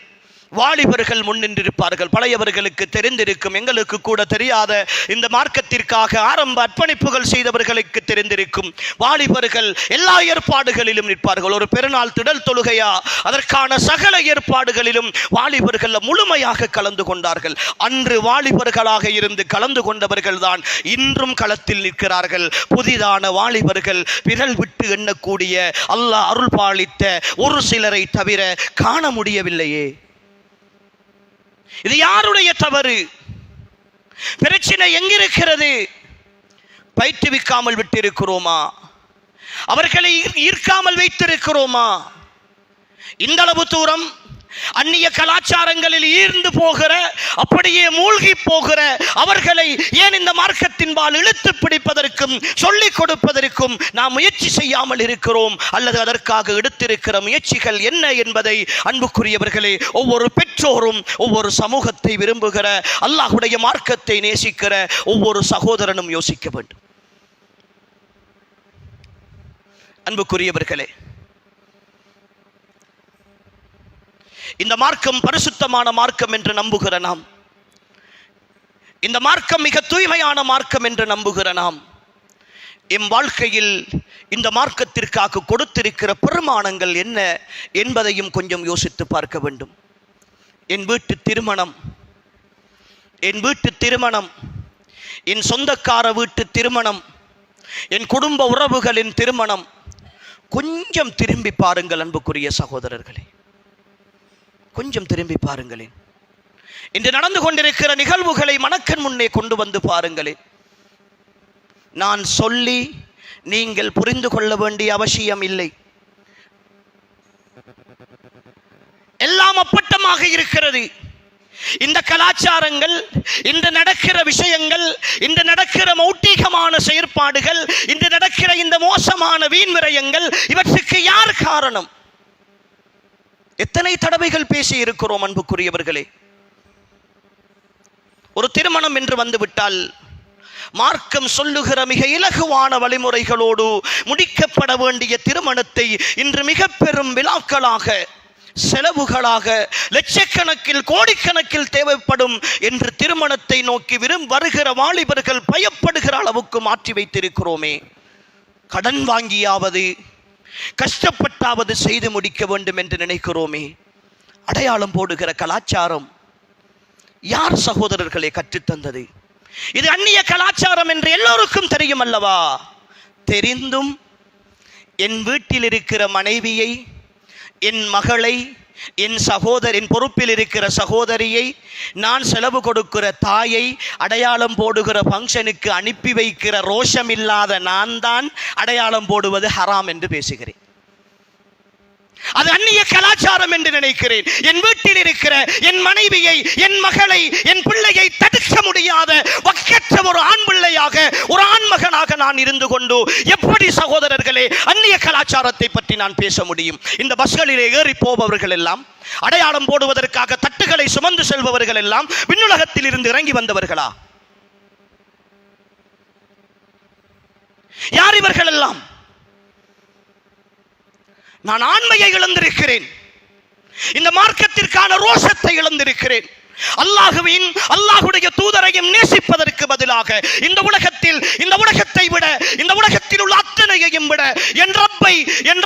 வாலிபர்கள் முன்னின்றிருப்பார்கள். பழையவர்களுக்கு தெரிந்திருக்கும், எங்களுக்கு கூட தெரியாத இந்த மார்க்கத்திற்காக ஆரம்ப அர்ப்பணிப்புகள் செய்தவர்களுக்கு தெரிந்திருக்கும். வாலிபர்கள் எல்லா ஏற்பாடுகளிலும் நிற்பார்கள். ஒரு பெருநாள் திடல் தொழுகையா, அதற்கான சகல ஏற்பாடுகளிலும் வாலிபர்கள் முழுமையாக கலந்து கொண்டார்கள். அன்று வாலிபர்களாக இருந்து கலந்து கொண்டவர்கள் தான் இன்றும் களத்தில் நிற்கிறார்கள். புதிதான வாலிபர்கள், விரல் விட்டு எண்ணக்கூடிய அல்லாஹ் அருள் பாலித்த ஒரு சிலரை தவிர காண முடியவில்லையே. இது யாருடைய தவறு? பிரச்சனை எங்கிருக்கிறது? பயிற்றுவிக்காமல் விட்டிருக்கிறோமா? அவர்களை ஈர்க்காமல் வைத்திருக்கிறோமா? இந்த அளவு தூரம் அந்நிய கலாச்சாரங்களில் ஈர்ந்து போகிற, அப்படியே மூழ்கி போகிற அவர்களை ஏன் இந்த மார்க்கத்தின் பால் இழுத்து பிடிப்பதற்கும் சொல்லிக் கொடுப்பதற்கும் நாம் முயற்சி செய்யாமல் இருக்கிறோம்? அல்லது அதற்காக எடுத்திருக்கிற முயற்சிகள் என்ன என்பதை அன்புக்குரியவர்களே, ஒவ்வொரு பெற்றோரும், ஒவ்வொரு சமூகத்தை விரும்புகிற, அல்லாஹ்வுடைய மார்க்கத்தை நேசிக்கிற ஒவ்வொரு சகோதரனும் யோசிக்க வேண்டும். அன்புக்குரியவர்களே, இந்த மார்க்கம் பரிசுத்தமான மார்க்கம் என்று நம்புகிற நாம், இந்த மார்க்கம் மிக தூய்மையான மார்க்கம் என்று நம்புகிற நாம், எம் வாழ்க்கையில் இந்த மார்க்கத்திற்காக கொடுத்திருக்கிற பெருமானங்கள் என்ன என்பதையும் கொஞ்சம் யோசித்து பார்க்க வேண்டும். என் வீட்டு திருமணம், என் சொந்தக்கார வீட்டு திருமணம், என் குடும்ப உறவுகளின் திருமணம், கொஞ்சம் திரும்பி பாருங்கள் அன்புக்குரிய சகோதரர்களே, கொஞ்சம் திரும்பி பாருங்களேன். இன்று நடந்து கொண்டிருக்கிற நிகழ்வுகளை மனக்கண் முன்னே கொண்டு வந்து பாருங்களேன். நான் சொல்லி நீங்கள் புரிந்து கொள்ள வேண்டிய அவசியம் இல்லை. எல்லாம் அப்பட்டமாக இருக்கிறது. இந்த கலாச்சாரங்கள், இந்த நடக்கிற விஷயங்கள், இந்த நடக்கிற மௌட்டிகமான செயற்பாடுகள், இந்த நடக்கிற இந்த மோசமான வீண் விரயங்கள், இவற்றுக்கு யார் காரணம்? எத்தனை தடவைகள் பேசி இருக்கிறோம் அன்புக்குரியவர்களே. ஒரு திருமணம் என்று வந்துவிட்டால் மார்க்கம் சொல்லுகிற மிக இலகுவான வழிமுறைகளோடு முடிக்கப்பட வேண்டிய திருமணத்தை இன்று மிக பெரும் விழாக்களாக, செலவுகளாக, லட்சக்கணக்கில் கோடிக்கணக்கில் தேவைப்படும் என்று திருமணத்தை நோக்கி வருகிற வாலிபர்கள் பயப்படுகிற அளவுக்கு மாற்றி வைத்திருக்கிறோமே. கடன் வாங்கியாவது கஷ்டப்பட்டாவது செய்து முடிக்க வேண்டும் என்று நினைக்கிறோமே. அடையாளம் போடுகிற கலாச்சாரம் யார் சகோதரர்களே கற்றுத்தந்தது? இது அந்நிய கலாச்சாரம் என்று எல்லோருக்கும் தெரியும் அல்லவா? தெரிந்தும் என் வீட்டில் இருக்கிற மனைவியை, என் மகளை, என் பொறுப்பில் இருக்கிற சகோதரியை, நான் செலவு கொடுக்கிற தாயை அடையாளம் போடுகிற ஃபங்க்ஷனுக்கு அனுப்பி வைக்கிற ரோஷம் இல்லாத நான் தான் அடையாளம் போடுவது ஹராம் என்று பேசுகிறேன். அது அந்நிய கலாச்சாரம் என்று நினைக்கிறேன். என் வீட்டில் இருக்கிற என் மனைவியை, என் மகளை, என் பிள்ளையை தடுக்க முடியாத வக்கற்ற ஒரு ஆண் பிள்ளையாக, ஒரு ஆண் மகனாக நான் இருந்து கொண்டு எப்படி சகோதரர்களே அந்நிய கலாச்சாரத்தை பற்றி நான் பேச முடியும்? இந்த பஸ்களிலே ஏறி போபவர்கள் எல்லாம், அடையாளம் போடுவதற்காக தட்டுகளை சுமந்து செல்பவர்கள் எல்லாம் விண்ணுலகத்தில் இருந்து இறங்கி வந்தவர்களா? யார் இவர்கள் எல்லாம்? நான் ஆண்மையை இழந்திருக்கிறேன். இந்த மார்க்கத்திற்கான ரோஷத்தை இழந்திருக்கிறேன். அல்லாஹுடைய தூதரையும் நேசிப்பதற்கு பதிலாக இந்த உலகத்தை விட, இந்த உலகத்தில் உள்ள அத்தனையையும் விட என்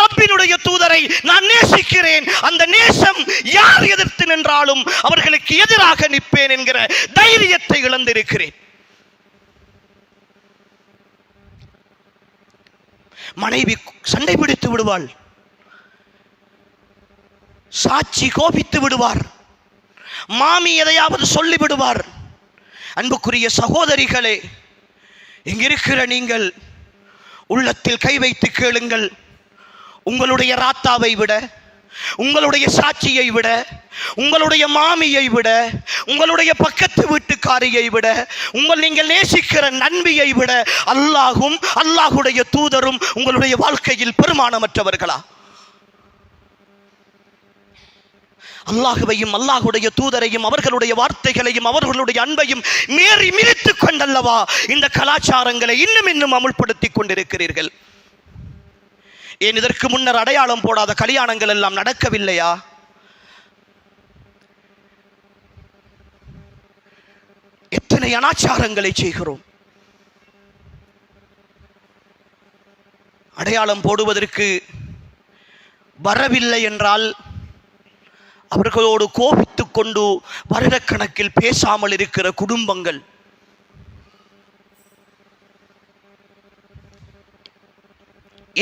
ரப்பினுடைய தூதரை நான் நேசிக்கிறேன். அந்த நேசம் யார் எதிர்த்து நின்றாலும் அவர்களுக்கு எதிராக நிற்பேன் என்கிற தைரியத்தை இழந்திருக்கிறேன். மனைவி சண்டை பிடித்து விடுவாள், சாட்சி கோபித்து விடுவார், மாமி எதையாவது சொல்லி விடுவார். அன்புக்குரிய சகோதரிகளே, இங்கிருக்கிற நீங்கள் உள்ளத்தில் கை வைத்து கேளுங்கள். உங்களுடைய ராத்தாவை விட, உங்களுடைய சாட்சியை விட, உங்களுடைய மாமியை விட, உங்களுடைய பக்கத்து வீட்டுக்காரியை விட, நீங்கள் நேசிக்கிற நண்பியை விட அல்லாஹும் அல்லாஹுடைய தூதரும் உங்களுடைய வாழ்க்கையில் பெருமானமற்றவர்களா? அல்லாஹுவையும் அல்லாஹுடைய தூதரையும் அவர்களுடைய வார்த்தைகளையும் அவர்களுடைய அன்பையும் மீறி மிதித்துக் கொண்டல்லவா இந்த கலாச்சாரங்களை இன்னும் அமுல்படுத்திக் கொண்டிருக்கிறீர்கள். ஏன் இதற்கு முன்னர் அடையாளம் போடாத கல்யாணங்கள் எல்லாம் நடக்கவில்லையா? எத்தனை அனாச்சாரங்களை செய்கிறோம். அடையாளம் போடுவதற்கு வரவில்லை என்றால் அவர்களோடு கோபித்துக் கொண்டு வருடக்கணக்கில் பேசாமல் இருக்கிற குடும்பங்கள்.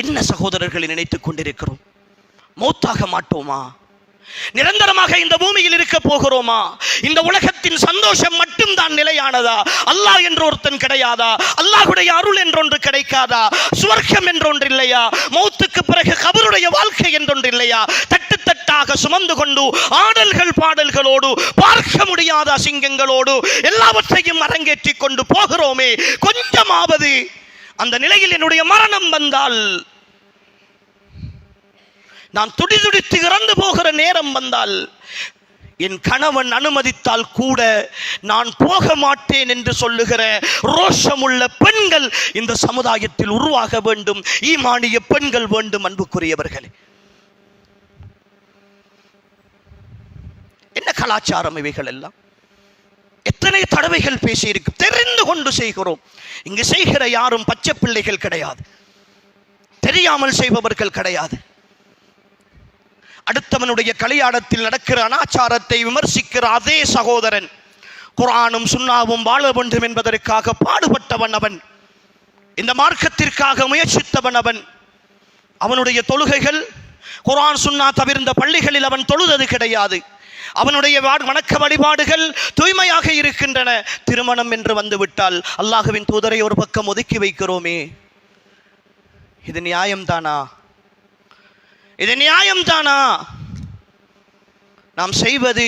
என்ன சகோதரர்களை நினைத்துக் கொண்டிருக்கிறோம்? மௌத்தாக மாட்டோமா? நிரந்தரமாக இந்த பூமியில் இருக்க போகிறோமா? இந்த உலகத்தின் சந்தோஷம் மட்டும்தான் நிலையானதா? அல்லாஹ் என்று ஒருத்தன் கிடையாதா? அல்லாஹுடைய அருள் என்றொன்று கிடைக்காதா? சுவர்க்கம் என்றொன்று இல்லையா? மௌத்துக்கு பிறகு கபருடைய வாழ்க்கை என்றொன்று இல்லையா? தட்டு தட்டாக சுமந்து கொண்டு ஆடல்கள் பாடல்களோடு, பார்க்க முடியாத அசிங்கங்களோடு எல்லாவற்றையும் அரங்கேற்றிக் கொண்டு போகிறோமே. கொஞ்சமாவது அந்த நிலையில் என்னுடைய மரணம் வந்தால், நான் துடிதுடித்து இறந்து போகிற நேரம் வந்தால், என் கணவன் அனுமதித்தால் கூட நான் போக மாட்டேன் என்று சொல்லுகிற ரோஷமுள்ள பெண்கள் இந்த சமுதாயத்தில் உருவாக வேண்டும். ஈமானிய பெண்கள் வேண்டும். அன்புக்குரியவர்களே, என்ன கலாச்சாரம் இவைகள் எல்லாம்? எத்தனை தடவைகள் பேசியிருக்கு, தெரிந்து கொண்டு செய்கிறோம். இங்கு செய்கிற யாரும் பச்சை பிள்ளைகள் கிடையாது, தெரியாமல் செய்பவர்கள் கிடையாது. அடுத்தவனுடைய கல்யாணத்தில் நடக்கிற அனாச்சாரத்தை விமர்சிக்கிற அதே சகோதரன் குர்ஆனும் சுன்னாவும் வாழ வேண்டும் என்பதற்காக பாடுபட்டவன் அவன். இந்த மார்க்கத்திற்காக முயற்சித்தவன் அவன். அவனுடைய தொழுகைகள் குர்ஆன் சுன்னா தவிர்ந்த பள்ளிகளில் அவன் தொழுதது கிடையாது. அவனுடைய வணக்க வழிபாடுகள் தூய்மையாக இருக்கின்றன. திருமணம் என்று வந்துவிட்டால் அல்லாஹ்வின் தூதரை ஒரு பக்கம் ஒதுக்கி வைக்கிறோமே. இது நியாயம்தானா? இது நியாயம்தானா? நாம் செய்வது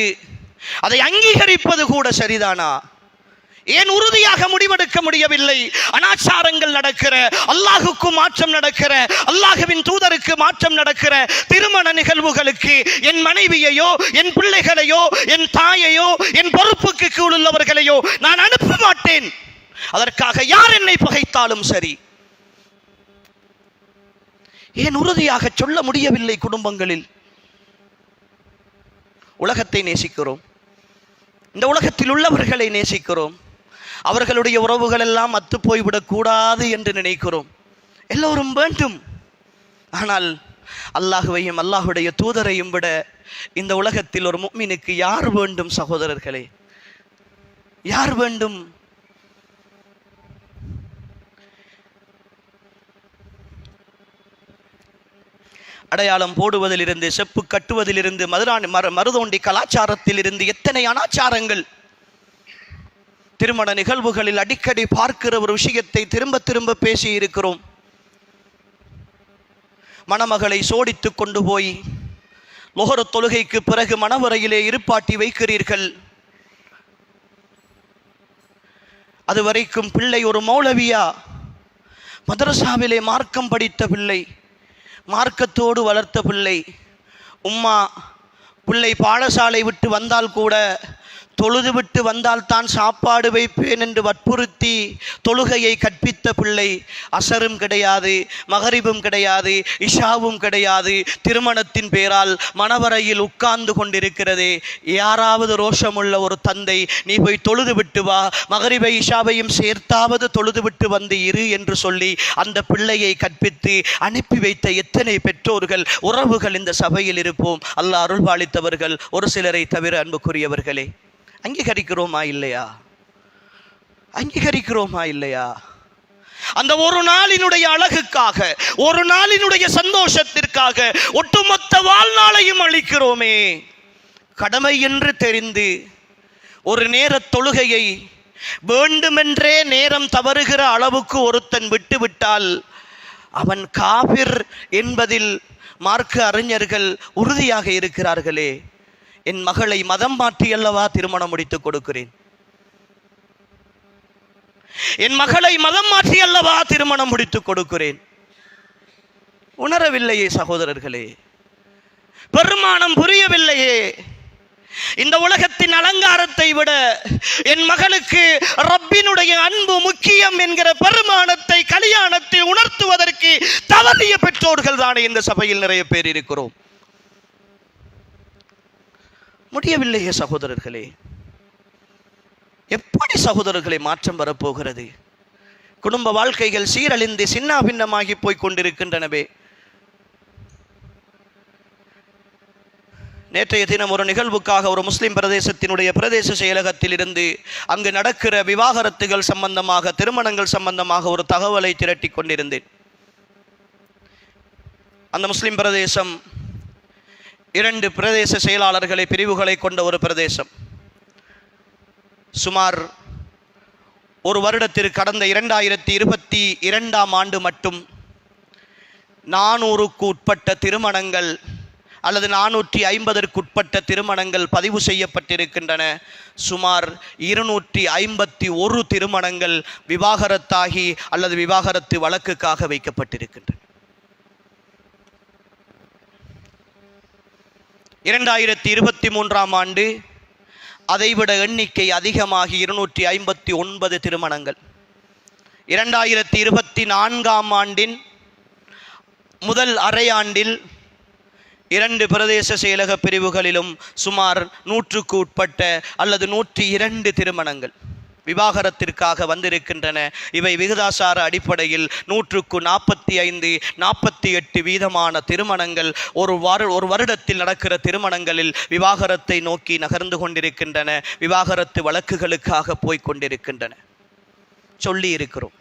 அதை அங்கீகரிப்பது கூட சரிதானா? ஏன் உறுதியாக முடிவெடுக்க முடியவில்லை? அனாச்சாரங்கள் நடக்கிற, அல்லாஹுக்கு மாற்றம் நடக்கிற, அல்லாஹுவின் தூதருக்கு மாற்றம் நடக்கிற திருமண நிகழ்வுகளுக்கு என் மனைவியையோ, என் பிள்ளைகளையோ, என் தாயையோ, என் பொறுப்புக்கு கீழ் உள்ளவர்களையோ நான் அனுப்ப மாட்டேன். அதற்காக யார் என்னை பகைத்தாலும் சரி. ஏன் உறுதியாக சொல்ல முடியவில்லை? குடும்பங்களில் உலகத்தை நேசிக்கிறோம், இந்த உலகத்தில் உள்ளவர்களை நேசிக்கிறோம், அவர்களுடைய உறவுகள் எல்லாம் அத்து போய்விடக் கூடாது என்று நினைக்கிறோம். எல்லோரும் வேண்டும். ஆனால் அல்லாஹுவையும் அல்லாஹுடைய தூதரையும் விட இந்த உலகத்தில் ஒரு முஃமினுக்கு யார் வேண்டும் சகோதரர்களே? யார் வேண்டும்? அடையாளம் போடுவதிலிருந்து, செப்பு கட்டுவதிலிருந்து, மருதோண்டி கலாச்சாரத்தில் இருந்து எத்தனை அனாச்சாரங்கள். திருமண நிகழ்வுகளில் அடிக்கடி பார்க்கிற ஒரு விஷயத்தை திரும்ப திரும்ப பேசி இருக்கிறோம். மணமகளை சோடித்து கொண்டு போய் லொஹர் தொழுகைக்கு பிறகு மணவரையிலே இருப்பாட்டி வைக்கிறீர்கள். அதுவரைக்கும் பிள்ளை ஒரு மௌலவியா, மதரசாவிலே மார்க்கம் படித்த பிள்ளை, மார்க்கத்தோடு வளர்த்த பிள்ளை. உம்மா பிள்ளை பாடசாலை விட்டு வந்தால் கூட தொழுது விட்டு வந்தால் தான் சாப்பாடு வைப்பேன் என்று வற்புறுத்தி தொழுகையை கற்பித்த பிள்ளை. அசரும் கிடையாது, மகரிபும் கிடையாது, இஷாவும் கிடையாது. திருமணத்தின் பேரால் மணவரையில் உட்கார்ந்து கொண்டிருக்கிறதே. யாராவது ரோஷமுள்ள ஒரு தந்தை, நீ போய் தொழுது விட்டு வா, மகரிபை இஷாவையும் சேர்த்தாவது தொழுது விட்டு வந்து இரு என்று சொல்லி அந்த பிள்ளையை கற்பித்து அனுப்பி வைத்த எத்தனை பெற்றோர்கள், உறவுகள் இந்த சபையில் இருப்போம். அல்லாஹ் அருள்பாலித்தவர்கள் ஒரு சிலரை தவிர. அன்புக்குரியவர்களே, அங்கீகரிக்கிறோமா இல்லையா? அங்கீகரிக்கிறோமா இல்லையா? அந்த ஒரு நாளினுடைய அழகுக்காக, ஒரு நாளினுடைய சந்தோஷத்திற்காக ஒட்டுமொத்த வாழ்நாளையும் அளிக்கிறோமே. கடமை என்று தெரிந்து ஒரு நேர தொழுகையை வேண்டுமென்றே நேரம் தவறுகிற அளவுக்கு ஒருத்தன் விட்டுவிட்டால் அவன் காபிர் என்பதில் மார்க்க அறிஞர்கள் உறுதியாக இருக்கிறார்களே. என் மகளை மதம் மாற்றி அல்லவா திருமணம் முடித்துக் கொடுக்கிறேன், என் மகளை மதம் மாற்றி அல்லவா திருமணம் முடித்துக் கொடுக்கிறேன். உணரவில்லையே சகோதரர்களே, பெருமானம் புரியவில்லையே. இந்த உலகத்தின் அலங்காரத்தை விட என் மகளுக்கு ரப்பினுடைய அன்பு முக்கியம் என்கிற பெருமானத்தை கல்யாணத்தில் உணர்த்துவதற்கு தவறிய பெற்றோர்கள் தானே இந்த சபையில் நிறைய பேர் இருக்கிறோம். முடியவில்லையே சகோதரர்களே. எப்படி சகோதரர்களை மாற்றம் வரப்போகிறது? குடும்ப வாழ்க்கைகள் சீரழிந்து சின்ன பின்னமாகி போய் கொண்டிருக்கின்றனவே. நேற்றைய தினம் ஒரு நிகழ்வுக்காக ஒரு முஸ்லிம் பிரதேசத்தினுடைய பிரதேச செயலகத்தில் இருந்து அங்கு நடக்கிற விவாகரத்துகள் சம்பந்தமாக, திருமணங்கள் சம்பந்தமாக ஒரு தகவலை திரட்டி கொண்டிருந்தேன். அந்த முஸ்லிம் பிரதேசம் 2 பிரதேச செயலாளர்களை, பிரிவுகளை கொண்ட ஒரு பிரதேசம். சுமார் ஒரு வருடத்திற்கு கடந்த 2022ஆம் ஆண்டு மட்டும் 400க்கு உட்பட்ட திருமணங்கள் அல்லது 450ற்கு உட்பட்ட திருமணங்கள் பதிவு செய்யப்பட்டிருக்கின்றன. சுமார் 251 திருமணங்கள் விவாகரத்தாகி அல்லது விவாகரத்து வழக்குக்காக வைக்கப்பட்டிருக்கின்றன. 2023ஆம் ஆண்டு அதைவிட எண்ணிக்கை அதிகமாகி 259 திருமணங்கள். 2024ஆம் ஆண்டின் முதல் அரையாண்டில் 2 பிரதேச செயலக பிரிவுகளிலும் சுமார் 100க்கு உட்பட்ட அல்லது 102 திருமணங்கள் விவாகரத்திற்காக வந்திருக்கின்றன. இவை விகிதாசார அடிப்படையில் 100க்கு 45, 48 வீதமான திருமணங்கள் ஒரு வருடத்தில் நடக்கிற திருமணங்களில் விவாகரத்தை நோக்கி நகர்ந்து கொண்டிருக்கின்றன. விவாகரத்து வழக்குகளுக்காக போய் கொண்டிருக்கின்றன. சொல்லி இருக்கிறோம்,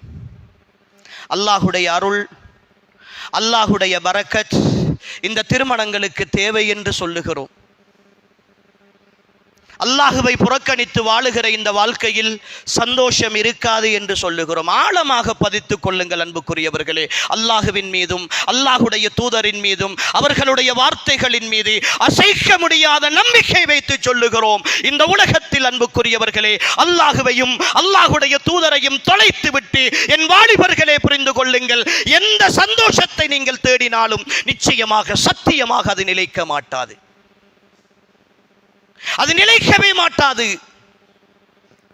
அல்லாஹுடைய அருள், அல்லாஹுடைய பரக்கத் இந்த திருமணங்களுக்கு தேவை என்று சொல்லுகிறோம். அல்லாஹுவை புறக்கணித்து வாழுகிற இந்த வாழ்க்கையில் சந்தோஷம் இருக்காது என்று சொல்லுகிறோம். ஆழமாக பதித்துக் கொள்ளுங்கள் அன்புக்குரியவர்களே. அல்லாஹுவின் மீதும் அல்லாஹுடைய தூதரின் மீதும் அவர்களுடைய வார்த்தைகளின் மீது அசைக்க முடியாத நம்பிக்கை வைத்து சொல்லுகிறோம். இந்த உலகத்தில் அன்புக்குரியவர்களே, அல்லாஹுவையும் அல்லாஹுடைய தூதரையும் தொலைத்து விட்டு என் வாலிபர்களே புரிந்து கொள்ளுங்கள், எந்த சந்தோஷத்தை நீங்கள் தேடினாலும் நிச்சயமாக சத்தியமாக அது நிலைக்க மாட்டாது. அது நிலைக்கவே மாட்டாது.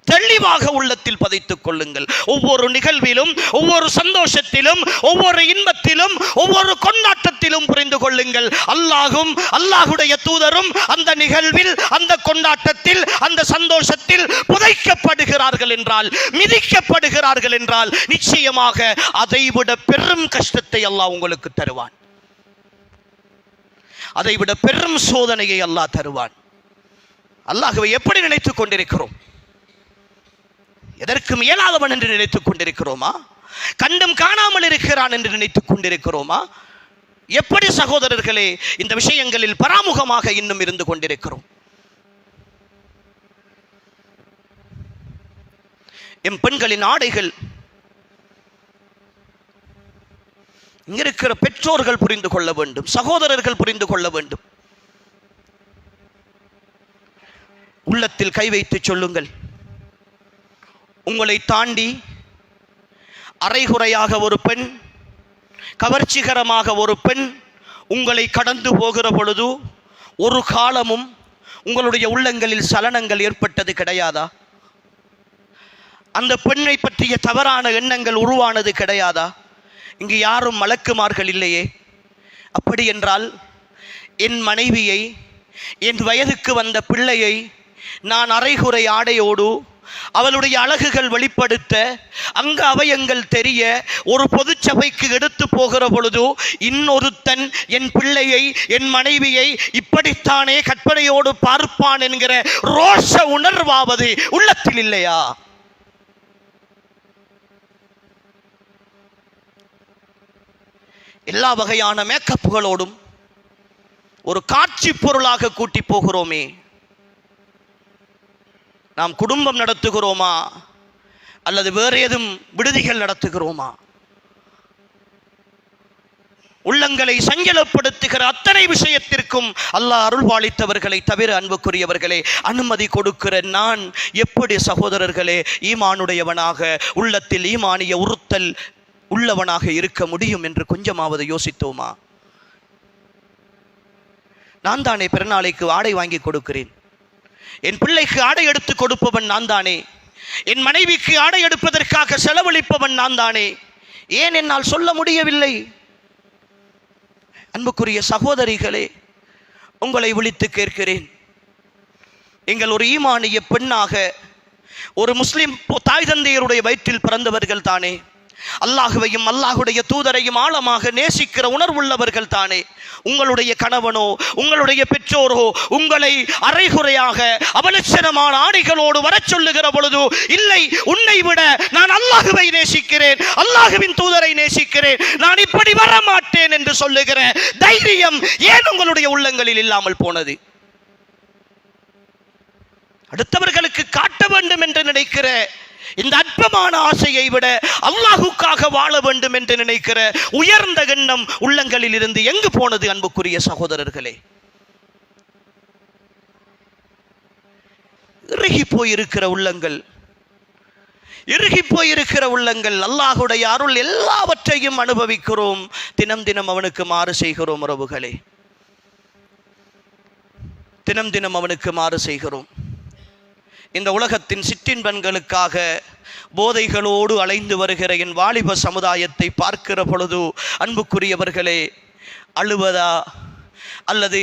தெளிவாக உள்ளத்தில் பதித்துக் கொள்ளுங்கள். ஒவ்வொரு நிகழ்விலும், ஒவ்வொரு சந்தோஷத்திலும், ஒவ்வொரு இன்பத்திலும், ஒவ்வொரு கொண்டாட்டத்திலும் புரிந்து கொள்ளுங்கள், அல்லாஹும் அல்லாஹுடைய தூதரும் அந்த நிகழ்வில், அந்த கொண்டாட்டத்தில், அந்த சந்தோஷத்தில் புதைக்கப்படுகிறார்கள் என்றால், மிதிக்கப்படுகிறார்கள் என்றால் நிச்சயமாக அதைவிட பெரும் கஷ்டத்தை அல்லாஹ் உங்களுக்கு தருவான். அதைவிட பெரும் சோதனையை அல்லாஹ் தருவான். அல்லாஹுவை எப்படி நினைத்துக் கொண்டிருக்கிறோம்? எதற்கும் இயலாதவன் என்று நினைத்துக் கொண்டிருக்கிறோமா? கண்டும் காணாமல் இருக்கிறான் என்று நினைத்துக் கொண்டிருக்கிறோமா? எப்படி சகோதரர்களே இந்த விஷயங்களில் பராமுகமாக இன்னும் இருந்து கொண்டிருக்கிறோம்? எம் பெண்களின் ஆடைகள் இங்கிருக்கிற பெற்றோர்கள் புரிந்து கொள்ள வேண்டும், சகோதரர்கள் புரிந்து கொள்ள வேண்டும். உள்ளத்தில் கை வைத்து சொல்லுங்கள், உங்களை தாண்டி அரைகுறையாக ஒரு பெண், கவர்ச்சிகரமாக ஒரு பெண் உங்களை கடந்து போகிற பொழுது ஒரு காலமும் உங்களுடைய உள்ளங்களில் சலனங்கள் ஏற்பட்டது கிடையாதா? அந்த பெண்ணை பற்றிய தவறான எண்ணங்கள் உருவானது கிடையாதா? இங்கு யாரும் மலக்குமார்கள் இல்லையே. அப்படி என்றால் என் மனைவியை, என் வயதுக்கு வந்த பிள்ளையை நான் அரைகுறை ஆடையோடு அவளுடைய அழகுகள் வெளிப்படுத்த, அங்கு அவயங்கள் தெரிய ஒரு பொது சபைக்கு எடுத்து போகிற பொழுது இன்னொருத்தன் என் பிள்ளையை, என் மனைவியை இப்படித்தானே கற்பனையோடு பார்ப்பான் என்கிற ரோஷ உணர்வாவது உள்ளத்தில் இல்லையா? எல்லா வகையான மேக்கப்புகளோடும் ஒரு காட்சி பொருளாக கூட்டி போகிறோமே, நாம் குடும்பம் நடத்துகிறோமா அல்லது வேறு ஏதும் விடுதிகள் நடத்துகிறோமா? உள்ளங்களை சஞ்சலப்படுத்துகிற அத்தனை விஷயத்திற்கும் அல்லாஹ் அருள்பாலித்தவர்களை தவிர அன்புக்குரியவர்களே அனுமதி கொடுக்கிற நான் எப்படி சகோதரர்களே ஈமானுடையவனாக, உள்ளத்தில் ஈமானிய உறுத்தல் உள்ளவனாக இருக்க முடியும் என்று கொஞ்சமாவது யோசித்தோமா? நான் தானே பிறநாளைக்கு ஆடை வாங்கி கொடுக்கிறேன், என் பிள்ளைக்கு ஆடை எடுத்து கொடுப்பவன் நான் தானே, என் மனைவிக்கு ஆடை எடுப்பதற்காக செலவழிப்பவன் நான் தானே. ஏன் என்னால் சொல்ல முடியவில்லை? அன்புக்குரிய சகோதரிகளே, உங்களை விழித்து கேட்கிறேன், நீங்கள் ஒரு ஈமானிய பெண்ணாக, ஒரு முஸ்லிம் தாய் தந்தையருடைய வயிற்றில் பிறந்தவர்கள் தானே, அல்லாஹுவையும் அல்லாஹுடைய தூதரையும் ஆழமாக நேசிக்கிற உணர்வுள்ளவர்கள் தானே. உங்களுடைய கணவனோ உங்களுடைய பெற்றோரோ உங்களை அரைகுறையாக அவலட்சணமான ஆடைகளோடு வர சொல்லுகிற பொழுது, இல்லை உன்னை விட நான் அல்லாஹுவை நேசிக்கிறேன், அல்லாஹுவின் தூதரை நேசிக்கிறேன், நான் இப்படி வர மாட்டேன் என்று சொல்லுகிற தைரியம் ஏன் உங்களுடைய உள்ளங்களில் இல்லாமல் போனது? அடுத்தவர்களுக்கு காட்ட வேண்டும் என்று நினைக்கிற இந்த அற்பமான ஆசையை விட அல்லாஹுக்காக வாழ வேண்டும் என்று நினைக்கிற உயர்ந்த எண்ணம் உள்ளங்களில் இருந்து எங்கு போனது? அன்புக்குரிய சகோதரர்களே, இறுகி போயிருக்கிற உள்ளங்கள், இறுகி போயிருக்கிற உள்ளங்கள். அல்லாஹுடைய அருள் எல்லாவற்றையும் அனுபவிக்கிறோம், தினம் தினம் அவனுக்கு மாறு செய்கிறோம். உறவுகளே, தினம் தினம் அவனுக்கு மாறு செய்கிறோம். இந்த உலகத்தின் சிற்றின்பன்களுக்காக போதைகளோடு அலைந்து வருகிற என் வாலிப சமுதாயத்தை பார்க்கிற பொழுது அன்புக்குரியவர்களே, அழுவதா அல்லது